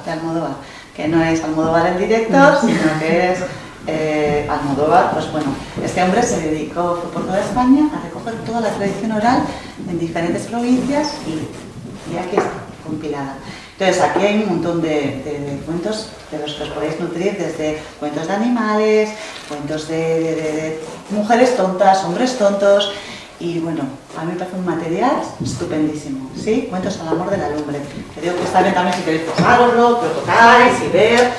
que no es Almodóvar el director, sino que es Almodóvar. Pues bueno, este hombre se dedicó por toda España a recoger toda la tradición oral en diferentes provincias y aquí está compilada. Entonces aquí hay un montón de cuentos de los que os podéis nutrir, desde cuentos de animales, cuentos de mujeres tontas, hombres tontos, y bueno, a mí me parece un material estupendísimo, ¿sí? Cuentos al amor de la lumbre, que digo que está bien también si queréis pasároslo, que lo tocáis y ver.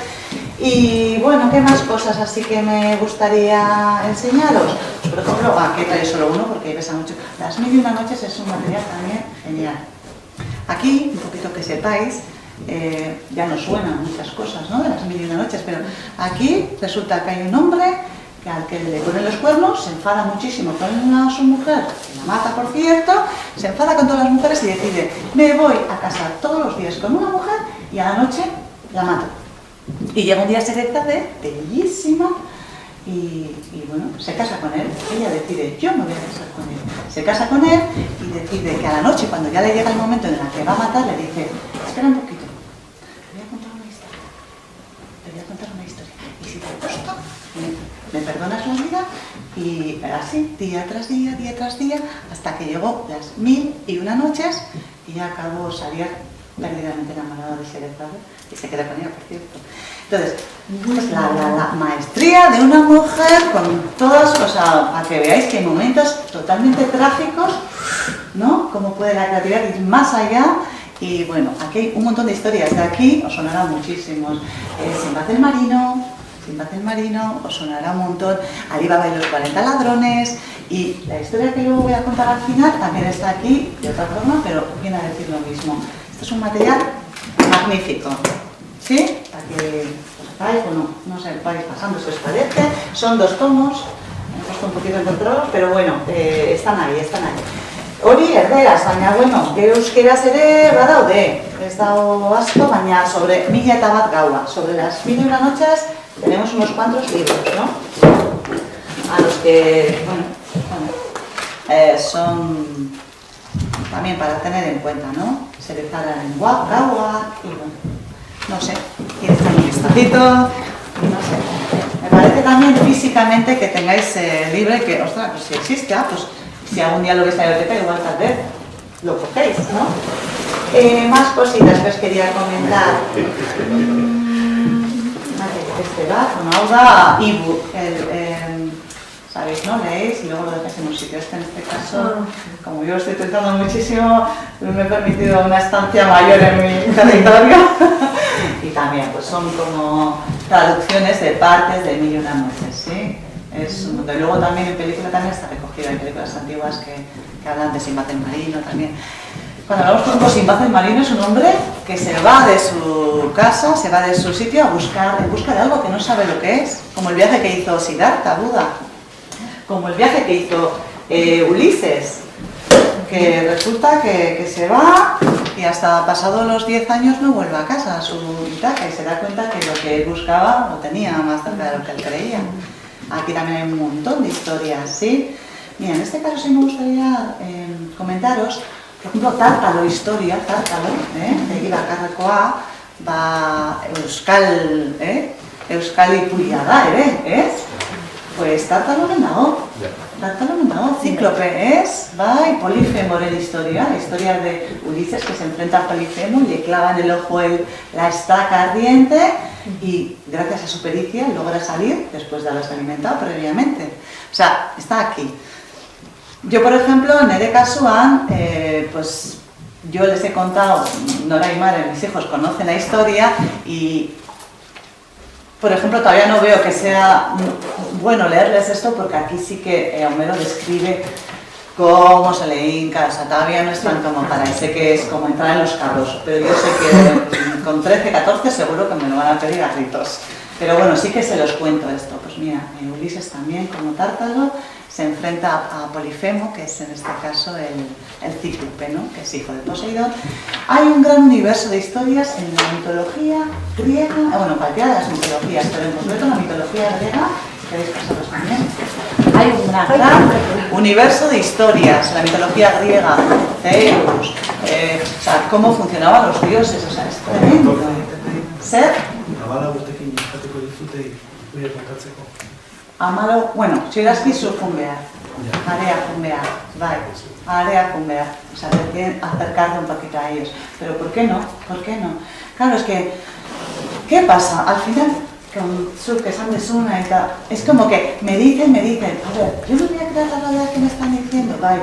Y bueno, ¿qué más cosas así que me gustaría enseñaros? Por ejemplo, aquí trae solo uno porque pesa mucho. Las 1001 noches es un material también genial. Aquí, un poquito que sepáis, ya nos suenan muchas cosas, ¿no?, de las 1001 noches, pero aquí resulta que hay un hombre que al que le ponen los cuernos se enfada muchísimo con su mujer, que la mata por cierto, se enfada con todas las mujeres y decide, me voy a casar todos los días con una mujer y a la noche la mato. Y llega un día tarde, bellísima, y bueno, se casa con él. Ella decide, yo me voy a casar con él. Se casa con él y decide que a la noche, cuando ya le llega el momento en el que va a matar, le dice, espera un poquito, te voy a contar una historia. Y si te gusta, me perdonas la vida. Y así, día tras día, hasta que llegó las 1001 noches y ya acabó salir perdidamente enamorado de Sherezade y se queda con ella, por cierto. Entonces, pues la maestría de una mujer con todas, o sea, para que veáis que hay momentos totalmente trágicos, ¿no? Cómo puede la creatividad ir más allá. Y bueno, aquí hay un montón de historias. De aquí os sonará muchísimos. Sinbad el marino, os sonará un montón. Alí Baba y los 40 ladrones. Y la historia que luego voy a contar al final también está aquí, de otra forma, pero viene a decir lo mismo. Este es un material magnífico, ¿sí? Para que lo sepáis, bueno, no sé, vais pasando si os parece. Son 2 tomos, me he puesto un poquito encontrados, pero bueno, están ahí. Hori erderaz, baina, bueno, euskeraz ere badaude, ez dago asko, baina sobre 1001 gaua, sobre las 1001 noches tenemos unos cuantos libros, ¿no? A los que, bueno, son también para tener en cuenta, ¿no? Se declara en Gaua y bueno, no sé, tienes ahí un listadito, no sé. Me parece también físicamente que tengáis libre, que, ostras, pues si existe, pues si algún día lo veis en la biblioteca, igual tal vez lo cogéis, ¿no? Más cositas que os quería comentar. Este va con Auda ebook, sabéis, ¿no? Leéis y luego lo dejáis en un sitio. En este caso, como yo estoy tentando muchísimo, me he permitido una estancia mayor en mi territorio. Y también, pues son como traducciones de partes de 1001 noches, ¿sí? Y luego también en película también está recogido, hay películas antiguas que hablan de Sinbad el marino también. Cuando hablamos, por ejemplo, Sinbad el marino es un hombre que se va de su casa, se va de su sitio en busca de algo que no sabe lo que es, como el viaje que hizo Siddhartha, Buda, como el viaje que hizo Ulises, que resulta que se va y hasta pasados los 10 años no vuelve a casa, a su Itaca, y se da cuenta que lo que él buscaba lo tenía más cerca de lo que él creía. Aquí también hay un montón de historias, ¿sí? Mira, en este caso sí me gustaría comentaros, por ejemplo, Tártalo, historia, Tártalo, de Iba Carrecoa, ba Euskal Ipuria da ere, ez? Pues Tartalonen dago, Cíclope es, bai, Polifemoren historia, la historia de Ulises que se enfrenta a Polifemo, le clava en el ojo la estaca ardiente y gracias a su pericia logra salir después de haberse alimentado previamente. O sea, está aquí. Yo, por ejemplo, nere kasuan, pues yo les he contado, Nora y Mare, mis hijos conocen la historia y, por ejemplo, todavía no veo que sea bueno leerles esto porque aquí sí que Homero describe cómo se le hinca, o sea, todavía no es tan como para ese que es como entrar en los carros, pero yo sé que con 13, 14 seguro que me lo van a pedir a gritos. Pero bueno, sí que se los cuento esto. Pues mira, Ulises también, como Tártalo, se enfrenta a Polifemo, que es en este caso el Cíclope, ¿no? Que es hijo de Poseidón. Hay un gran universo de historias en la mitología griega, bueno, cualquiera de las mitologías, pero en concreto en la mitología griega, ¿queréis pasaros también? Hay un gran universo de historias en la mitología griega, Zeus, o sea, cómo funcionaban los dioses, o sea, es tremendo. Ser Amalo, bueno, txerazki zurkun behar, areakun behar, bai, areakun behar, o sea, acercarse un poquito a ellos. Pero ¿por qué no? ¿Por qué no? Claro, es que, ¿qué pasa? Al final, con Sur, que son de Suna y tal, es como que me dicen, a ver, yo no voy a crear la realidad que me están diciendo, vale,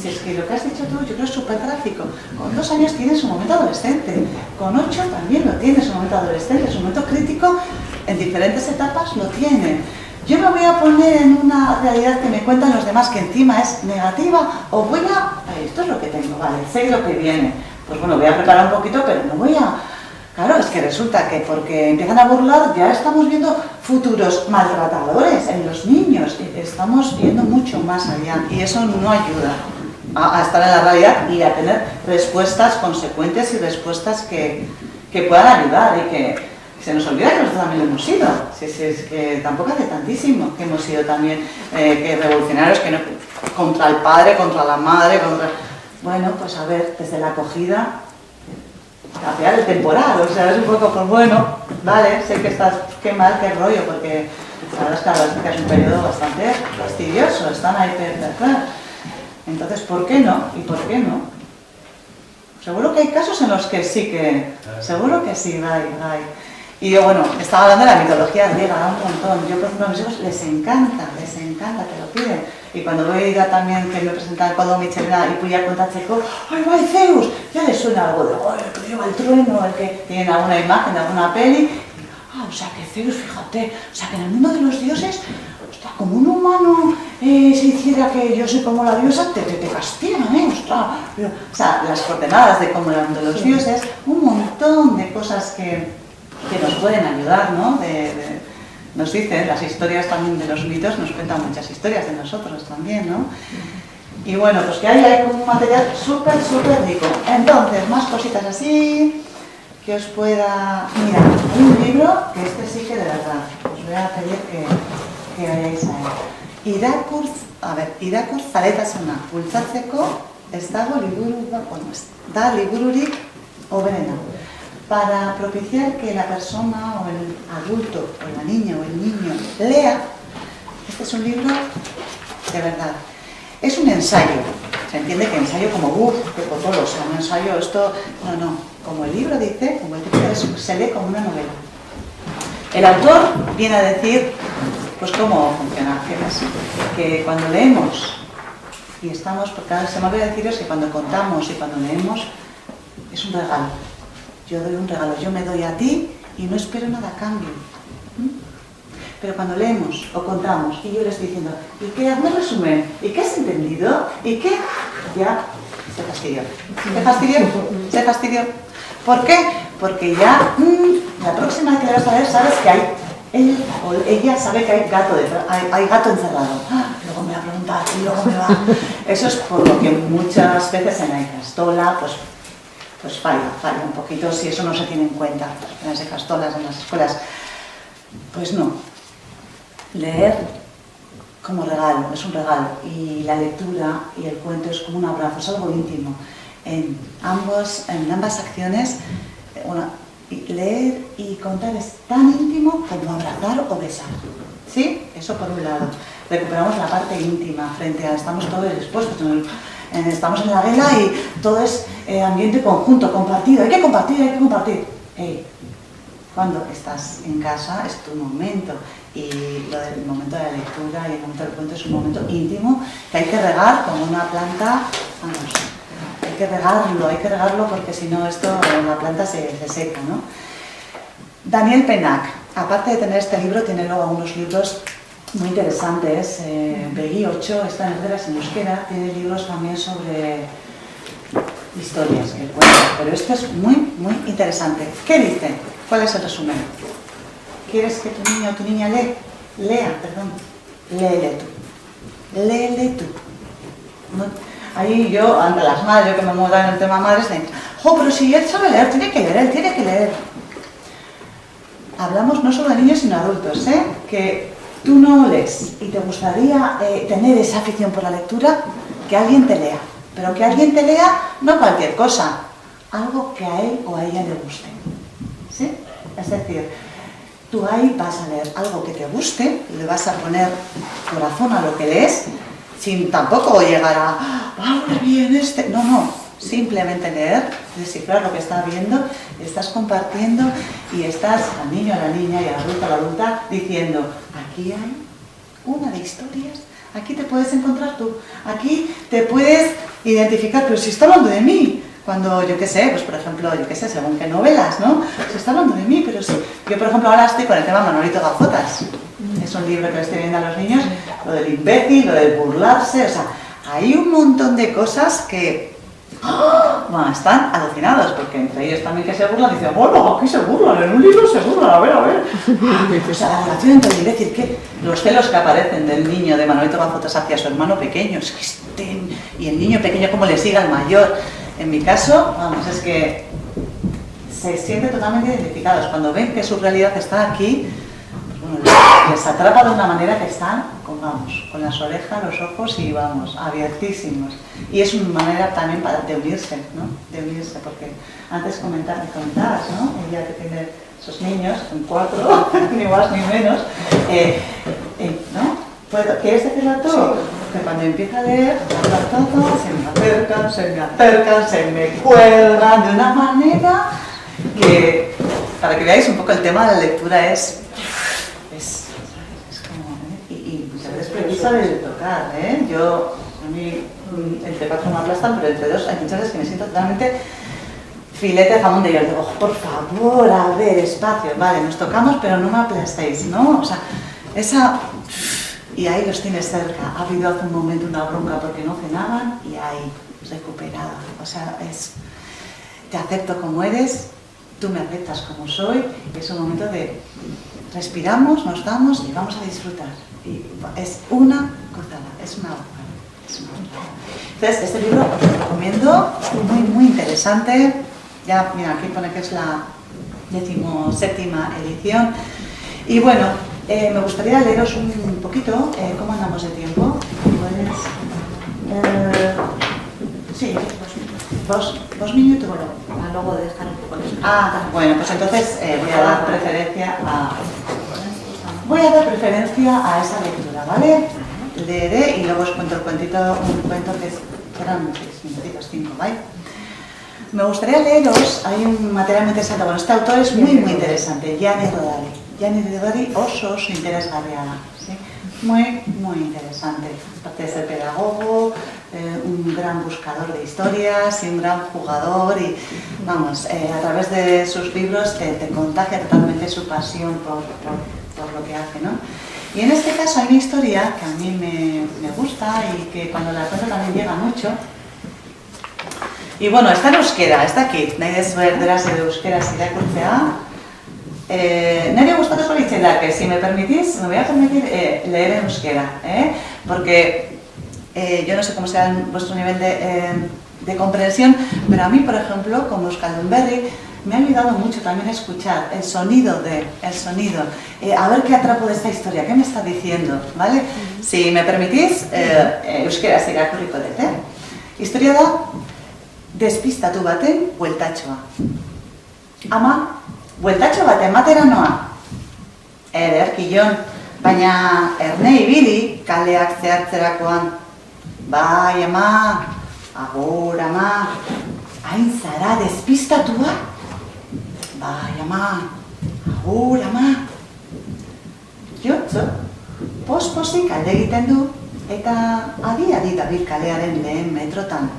si es que lo que has dicho tú, yo creo es súper gráfico. Con 2 años tienes su momento adolescente, con 8 también lo tienes su momento adolescente, su momento crítico en diferentes etapas lo tienen. Yo me voy a poner en una realidad que me cuentan los demás que encima es negativa o voy a... Esto es lo que tengo, vale, sé lo que viene. Pues bueno, voy a preparar un poquito, pero no voy a... Claro, es que resulta que porque empiezan a burlar ya estamos viendo futuros maltratadores en los niños. Estamos viendo mucho más allá y eso no ayuda a estar en la realidad y a tener respuestas consecuentes y respuestas que puedan ayudar y que... Se nos olvida que nosotros también lo hemos sido, es que tampoco hace tantísimo que hemos sido también que revolucionarios, que no, contra el padre, contra la madre, contra... Bueno, pues a ver, desde la acogida, cambiar el temporal, o sea, es un poco, pues bueno, vale, sé que estás, qué mal, qué rollo, porque la verdad es que la verdad es un periodo bastante fastidioso, están ahí, claro. Entonces, ¿por qué no? ¿Y por qué no? Seguro que hay casos en los que sí que... Seguro que sí, hay. Y yo, bueno, estaba hablando de la mitología griega un montón. Yo, por ejemplo, a mis hijos les encanta, te lo piden. Y cuando voy a ir a también, que me presentan Kodo Michelina y Puya Contacheco, ¡ay, ¡ay, Zeus! Ya les suena algo de, ¡ay, el que lleva el trueno! El que tienen alguna imagen de alguna peli. O sea, que Zeus, fíjate, o sea, que en el mundo de los dioses, ostras, como un humano se hiciera que yo soy como la diosa, te castigan, ostras. O sea, las coordenadas de cómo eran de los dioses, un montón de cosas que nos pueden ayudar, ¿no? Nos dicen, las historias también de los mitos nos cuentan muchas historias de nosotros también, ¿no? Y bueno, pues que hay como un material súper rico. Entonces, más cositas así, que os pueda... Mira, hay un libro que este sí que de verdad, os voy a pedir que vayáis a él. Irakur zaletasuna bultzatzeko ez dago liburu, bueno, da libururik hoberena. Para propiciar que la persona o el adulto, o la niña o el niño lea, este es un libro de verdad. Es un ensayo, se entiende que ensayo como que potolo, o sea, un ensayo, esto, no, como el libro dice, como el libro se lee como una novela. El autor viene a decir, pues cómo funciona, que cuando leemos y estamos, porque se me olvida deciros que cuando contamos y cuando leemos es un regalo. Yo doy un regalo, yo me doy a ti y no espero nada a cambio. Pero cuando leemos o contamos y yo le estoy diciendo, ¿y qué? Hazme resumen, ¿y qué has entendido? ¿Y qué? Ya se fastidió. ¿Se fastidió? ¿Por qué? Porque ya la próxima vez que le vas a leer sabes que hay, él o ella sabe que hay gato encerrado. Luego me va a preguntar y luego me va... Eso es por lo que muchas veces en la Icastola, pues falla un poquito si eso no se tiene en cuenta en las Icastolas, en las escuelas. Pues no. Leer como regalo, es un regalo. Y la lectura y el cuento es como un abrazo, es algo íntimo. En ambas acciones, leer y contar es tan íntimo como abrazar o besar. ¿Sí? Eso por un lado. Recuperamos la parte íntima frente a... Estamos todos expuestos, estamos en la vela y todo es ambiente conjunto, compartido. Hay que compartir, hay que compartir. Cuando estás en casa es tu momento. Y el momento de la lectura y el momento del cuento es un momento íntimo que hay que regar como una planta. Vamos, hay que regarlo porque si no esto, la planta se seca, ¿no? Daniel Pennac, aparte de tener este libro, tiene luego unos libros muy interesantes. Begui 8, está en letras en euskera, tiene libros también sobre historias que cuenta, pero esto es muy, muy interesante. ¿Qué dice? ¿Cuál es el resumen? ¿Quieres que tu niño o tu niña lea? Léele tú. ¿No? Ahí yo, ante las madres, yo que me muevo en el tema madres, me dicen, pero si él sabe leer, tiene que leer. Hablamos no solo de niños, sino de adultos, que tú no lees y te gustaría tener esa afición por la lectura, que alguien te lea. Pero que alguien te lea, no cualquier cosa, algo que a él o a ella le guste. ¿Sí? Es decir, tú ahí vas a leer algo que te guste, le vas a poner corazón a lo que lees, sin tampoco llegar a, qué bien este... No, simplemente leer, descifrar lo que estás viendo, estás compartiendo y estás al niño, a la niña y al adulto, a la adulta, diciendo, aquí hay una de historias, aquí te puedes encontrar tú, aquí te puedes identificar, pero si está hablando de mí, cuando, yo qué sé, pues por ejemplo, según qué novelas, ¿no? Se está hablando de mí, pero sí. Yo, por ejemplo, ahora estoy con el tema Manolito Gafotas. Es un libro que le estoy viendo a los niños, lo del imbécil, lo del burlarse, o sea, hay un montón de cosas que, bueno, están alucinados, porque entre ellos también que se burlan, dicen, bueno, aquí se burlan, en un libro se burlan, a ver. O sea, la relación entre el imbécil, que los celos que aparecen del niño de Manolito Gafotas hacia su hermano pequeño, es que estén, y el niño pequeño cómo le sigue al mayor. En mi caso, vamos, es que se sienten totalmente identificados. Cuando ven que su realidad está aquí, pues bueno, les atrapa de una manera que están con las orejas, los ojos y vamos, abiertísimos. Y es una manera también de unirse, ¿no? De unirse, porque antes comentabas, ¿no? Ella que tiene esos niños, son 4, ni más ni menos, ¿no? ¿Quieres decirlo todo? Que cuando empieza a leer, todo, se me acercan, se me cuelgan de una manera que, para que veáis un poco el tema de la lectura es como, y muchas veces precisa de tocar, a mí entre 4 me aplastan, pero entre 2 hay muchas veces que me siento totalmente filete de jamón de york. Digo, por favor, a ver, espacio, vale, nos tocamos, pero no me aplastéis, ¿no? O sea, esa... Y ahí los tienes cerca. Ha habido hace un momento una bronca porque no cenaban y ahí, recuperada. O sea, te acepto como eres, tú me aceptas como soy, y es un momento de respiramos, nos damos y vamos a disfrutar. Y es una gozada, es una gozada. Entonces, este libro os lo recomiendo, muy, muy interesante. Ya, mira, aquí pone que es la 17ª edición. Y bueno, me gustaría leeros un poquito cómo andamos de tiempo. Sí, 2 minutos. Para luego dejar un poco de... Bueno, pues entonces voy a dar preferencia a esa lectura, ¿vale? Leeré y luego os cuento un cuento que serán 6 minutitos, 5, ¿vale? Me gustaría leeros, hay un material muy interesante, bueno, este autor es muy, muy interesante, Gianni Rodari, oso interesgarriada, ¿sí? Muy, muy interesante, aparte de ser pedagogo, un gran buscador de historias y un gran jugador y, vamos, a través de sus libros te contagia totalmente su pasión por lo que hace, ¿no? Y en este caso hay una historia que a mí me gusta y que cuando la cuento también llega mucho. Y bueno, está en euskera, está aquí, nahi deraz edo euskaraz irakurtzea. Nire gustatuko litzaidake, si me permitís, me voy a permitir leer en euskera, porque yo no sé cómo será vuestro nivel de comprensión, pero a mí, por ejemplo, como euskaldunberri, me ha ayudado mucho también a escuchar el sonido, a ver qué atrapo de esta historia, qué me está diciendo, ¿vale? Si me permitís, euskaraz irakurriko dut, Historia da, despistatu baten bueltatxoa. Ama bueltatxo bat ematera noa. Ederki, Jon, baina erne ibili kaleak zehartzerakoan. Bai, ama, agur, ama, hain zara despistatua? Bai, ama, agur, ama. Jontzo, pos-posik alde egiten du eta adi-adi dabil kalearen lehen metrotan.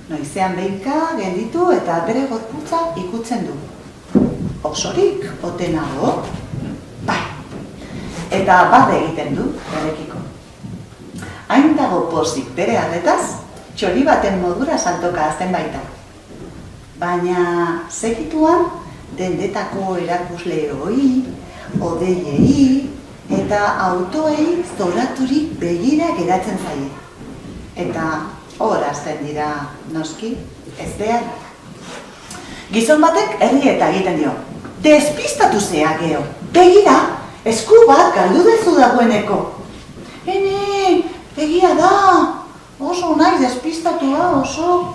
Noizean behinka gelditu eta bere gorputza ikutzen du. Osorik otenago? Bai, eta bat egiten du berekiko. Hain dago pozik bere arretaz, txori baten modura saltoka azten baita. Baina segituan dendetako erakusleoi, odeiei eta autoei zoraturik begira geratzen zaie. Eta hor hasten dira noski, ez behar. Gizon batek herri eta egiten dio. Despistatu zea, Geo. Begira, esku bat galdu dezu dagoeneko. Ene, egia da. Oso naiz despistatua, oso.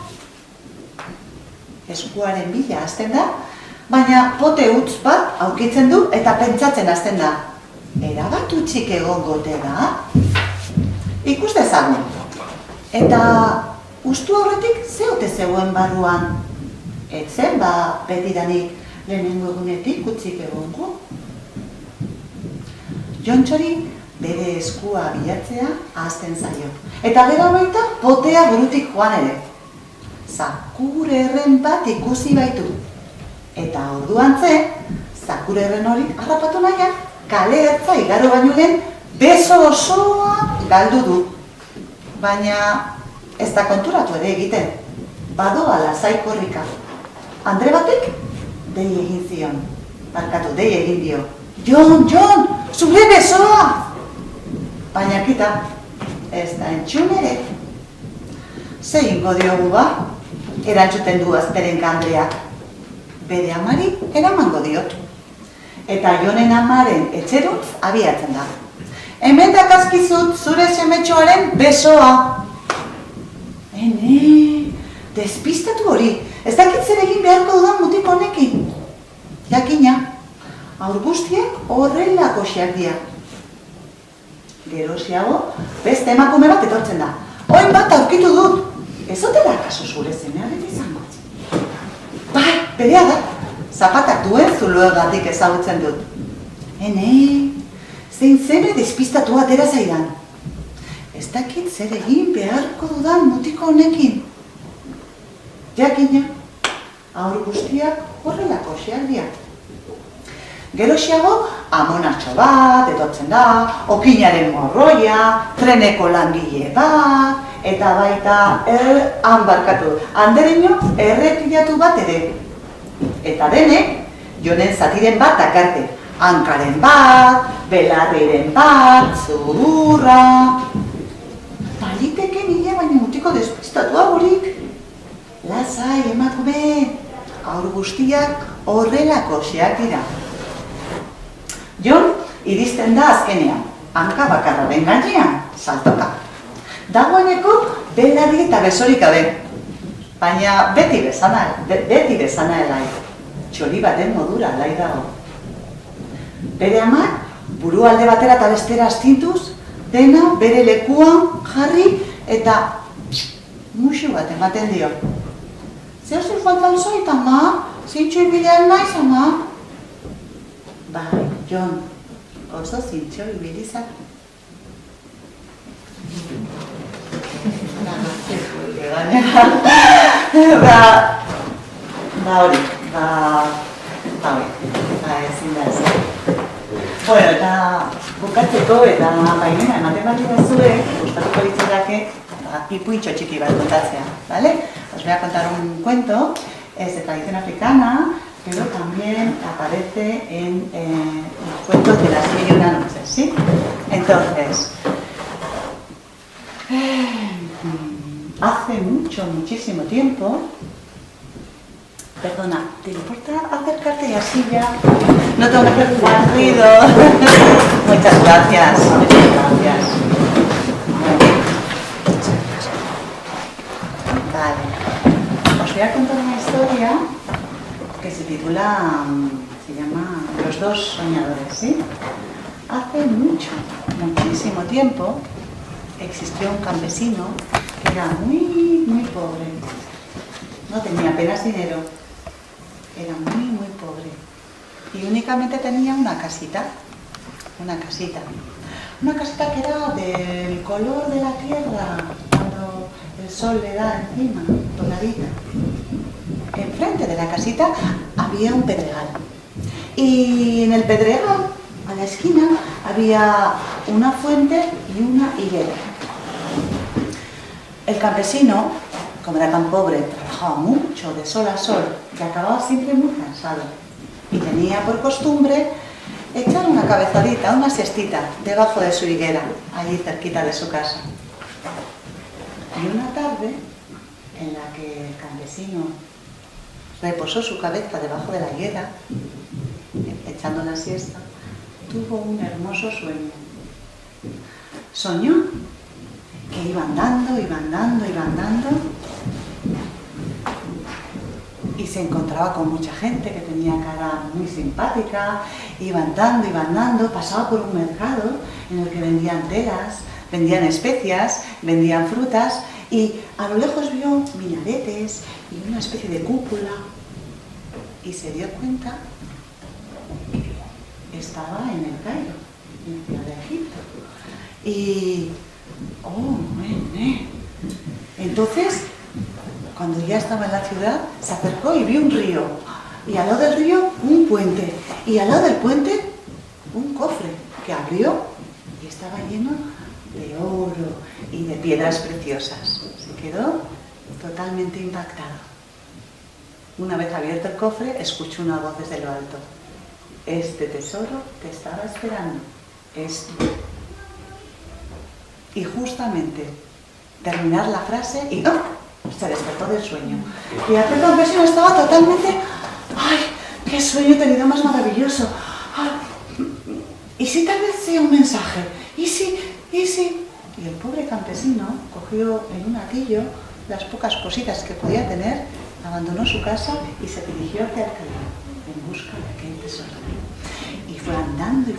Eskuaren bila hasten da, baina pote utz bat aurkitzen du eta pentsatzen hasten da. Erabat utzik egongote da? Ikus dezagun. Eta ustu horretik ze ote zegoen barruan? Etzen ba betidanik lehenengo egunetik utzik egongo? Jontxori bere eskua bilatzea ahazten zaio. Eta gero baita potea burutik joan ere. Zakurerren bat ikusi baitu. Eta orduan ze, zakurerren hori harrapatu nahian, kale ertza igaro baino lehen beso osoa galdu du. Baina ez da konturatu ere egiten. Badoa lasai korrika. Andre batek dei egin zion. Barkatu, dei egin dio. Jon, Jon, zure besoa! Baina kita, ez da entzun ere. Ze ingo diogu ba? Erantzuten du Azperenka Andreak. Bere amari eramango diot. Eta Jonen amaren etxeruntz abiatzen da. Hemen dakazkizut zure semetxoaren besoa. Ene, despistatu hori. Ez dakit zer egin beharko dudan mutiko honekin. Jakina, haur guztiek horrelako xeak dira. Gerosiago, beste emakume bat etortzen da. Oin bat aurkitu dut. Ez otela kaso zure zemearen izango. Bai, berea da. Zapatak duen zuloegatik ezagutzen dut. Ene, zein zeme despistatu atera zaidan. Ez dakit zer egin beharko dudan mutiko honekin. Jakina, haur guztiak horrelako xeak dira. Gerosiago, amonatxo bat etortzen da, okinaren morroia, treneko langile bat, eta baita, handereño erretiratu bat ere. Eta denek, Jonen zatiren bat dakarte. Hankaren bat, belarriren bat, zururra. Baliteke nire baina mutiko despistatua burik. Lasai, emakume, haur guztiak horrelako xeak dira. Jon iristen da azkenean, hanka bakarraren gainean, saltoka. Dagoeneko belarri eta besorik gabe. Baina beti bezana elai. Txori baten modura alai dago. Bere amak, buru alde batera eta bestera astintuz, dena bere lekuan jarri eta musu bat ematen dio. Zer zer faltan zoit, ama? Zintxo ibilean naiz, ama? Bai, Jon, oso zintxo ibilizak. Hori, ezin da ez. Bueno, eta bukatzeko eta baimena ematen bat dira gustatuko ditzedake ipuitxo txiki bat kontatzea, ¿vale? Os voy a contar un cuento, es de tradición africana, pero también aparece en los cuentos de las 100 y una noches, ¿sí? Entonces, hace muchísimo tiempo. Perdona, ¿te importa acercarte y así ya? No tengo que hacer más ruido. Muchas gracias, muchas gracias. Vale. Os voy a contar una historia que se titula titula, se llama Los dos soñadores, ¿sí? Hace muchísimo tiempo, existió un campesino que era muy pobre. No tenía apenas dinero, era muy pobre. Y únicamente tenía una casita que era del color de la tierra, cuando el sol le da encima, doradita. Enfrente de la casita había un pedregal. Y en el pedregal, a la esquina, había una fuente y una higuera. El campesino, como era tan pobre, trabajaba mucho de sol a sol y acababa siempre muy cansado. Y tenía por costumbre echar una cabezadita, una siestita, debajo de su higuera, allí cerquita de su casa. Y una tarde, en la que el campesino reposó su cabeza debajo de la higuera, echando la siesta, tuvo un hermoso sueño. Soñó que iba andando y se encontraba con mucha gente que tenía cara muy simpática. Iba andando, pasaba por un mercado en el que vendían telas, vendían especias, vendían frutas, y a lo lejos vio minaretes y una especie de cúpula, y se dio cuenta que estaba en el Cairo, en la ciudad de Egipto. Y entonces, cuando ya estaba en la ciudad, se acercó y vio un río, y al lado del río un puente, y al lado del puente un cofre que abrió y estaba lleno de oro y de piedras preciosas. Se quedó totalmente impactado. Una vez abierto el cofre, escuchó una voz desde lo alto: este tesoro te estaba esperando, es tuyo. Y justamente terminar la frase y se despertó del sueño. Y aquel campesino estaba totalmente: ¡ay, qué sueño he tenido más maravilloso! ¡Ay! ¿Y si tal vez sea un mensaje? ¿Y si? Y el pobre campesino cogió en un atillo las pocas cositas que podía tener, abandonó su casa y se dirigió hacia el Cairo en busca de aquel tesoro. Y fue andando,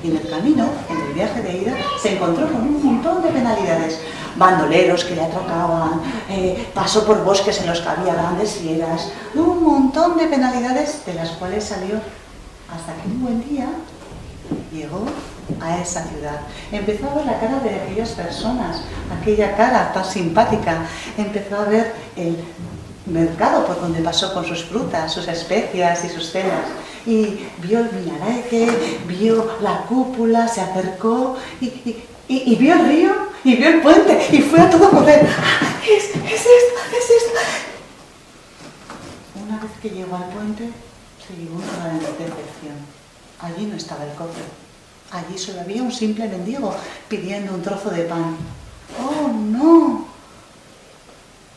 y en el camino, en el viaje de ida, se encontró con un montón de penalidades. Bandoleros que le atracaban, pasó por bosques en los que había grandes fieras, un montón de penalidades de las cuales salió, hasta que un buen día llegó a esa ciudad. Empezó a ver la cara de aquellas personas, aquella cara tan simpática, empezó a ver el mercado por donde pasó con sus frutas, sus especias y sus telas, y vio el minarete, vio la cúpula, se acercó y vio el río y vio el puente y fue a todo correr. Es esto. Una vez que llegó al puente, se llevó una gran decepción. Allí no estaba el cofre, allí solo había un simple mendigo pidiendo un trozo de pan. ¡Oh, no!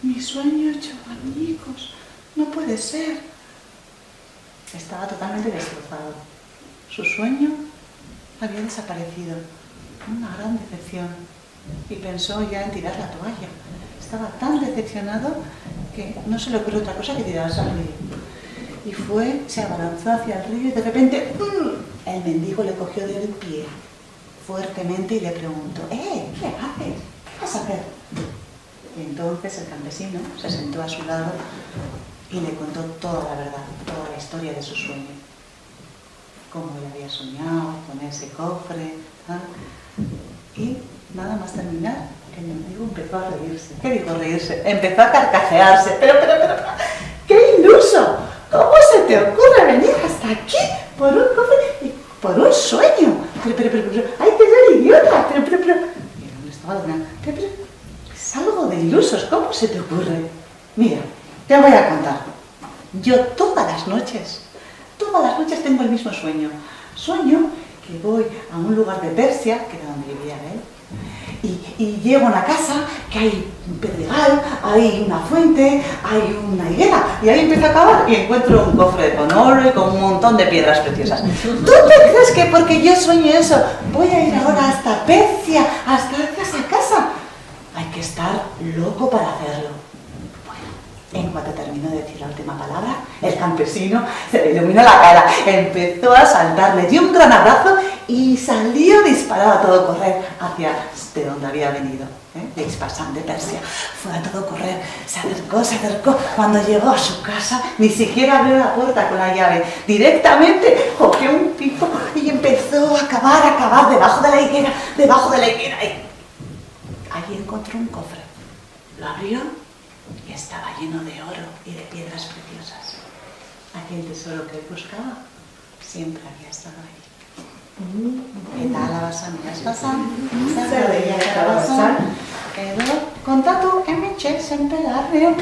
Mi sueño hecho añicos, no puede ser. Estaba totalmente destrozado. Su sueño había desaparecido. Una gran decepción. Y pensó ya en tirar la toalla. Estaba tan decepcionado que no se le ocurrió otra cosa que tirarse al río. Y se abalanzó hacia el río y de repente el mendigo le cogió del pie fuertemente y le preguntó: ¿qué haces? ¿Qué vas a hacer? Y entonces el campesino se sentó a su lado y le contó toda la verdad, toda la historia de su sueño. Cómo él había soñado con ese cofre, y nada más terminar, el mendigo empezó a reírse. ¿Qué digo reírse? Empezó a carcajearse. Pero, ¡qué iluso! ¿Cómo se te ocurre venir hasta aquí por un cofre y por un sueño? Pero, ¡ay, qué idiota! Pero, y no estaba dormido. Pero, es algo de ilusos, ¿cómo se te ocurre? Mira, te voy a contar. Yo todas las noches tengo el mismo sueño. Sueño que voy a un lugar de Persia, que era donde vivía él, y llego a una casa que hay un pedregal, hay una fuente, hay una higuera, y ahí empiezo a cavar y encuentro un cofre con oro y con un montón de piedras preciosas. ¿Tú te crees que porque yo sueño eso voy a ir ahora hasta Persia, hasta esa casa? Hay que estar loco para hacerlo. Bueno, En cuanto terminó de decir la última palabra, el campesino se le iluminó la cara, empezó a saltar, le dio un gran abrazo y salió disparado a todo correr hacia de donde había venido, de Ixpasán, de Persia. Fue a todo correr, se acercó. Cuando llegó a su casa, ni siquiera abrió la puerta con la llave. Directamente cogió un pico y empezó a cavar debajo de la higuera. Allí encontró un cofre. Lo abrió y estaba lleno de oro y de piedras preciosas. Aquel tesoro que él buscaba siempre había estado ahí. Eta alabasan, Ixpasán, zer deia alabasan, edo kontatu hementxe zenpelarrean.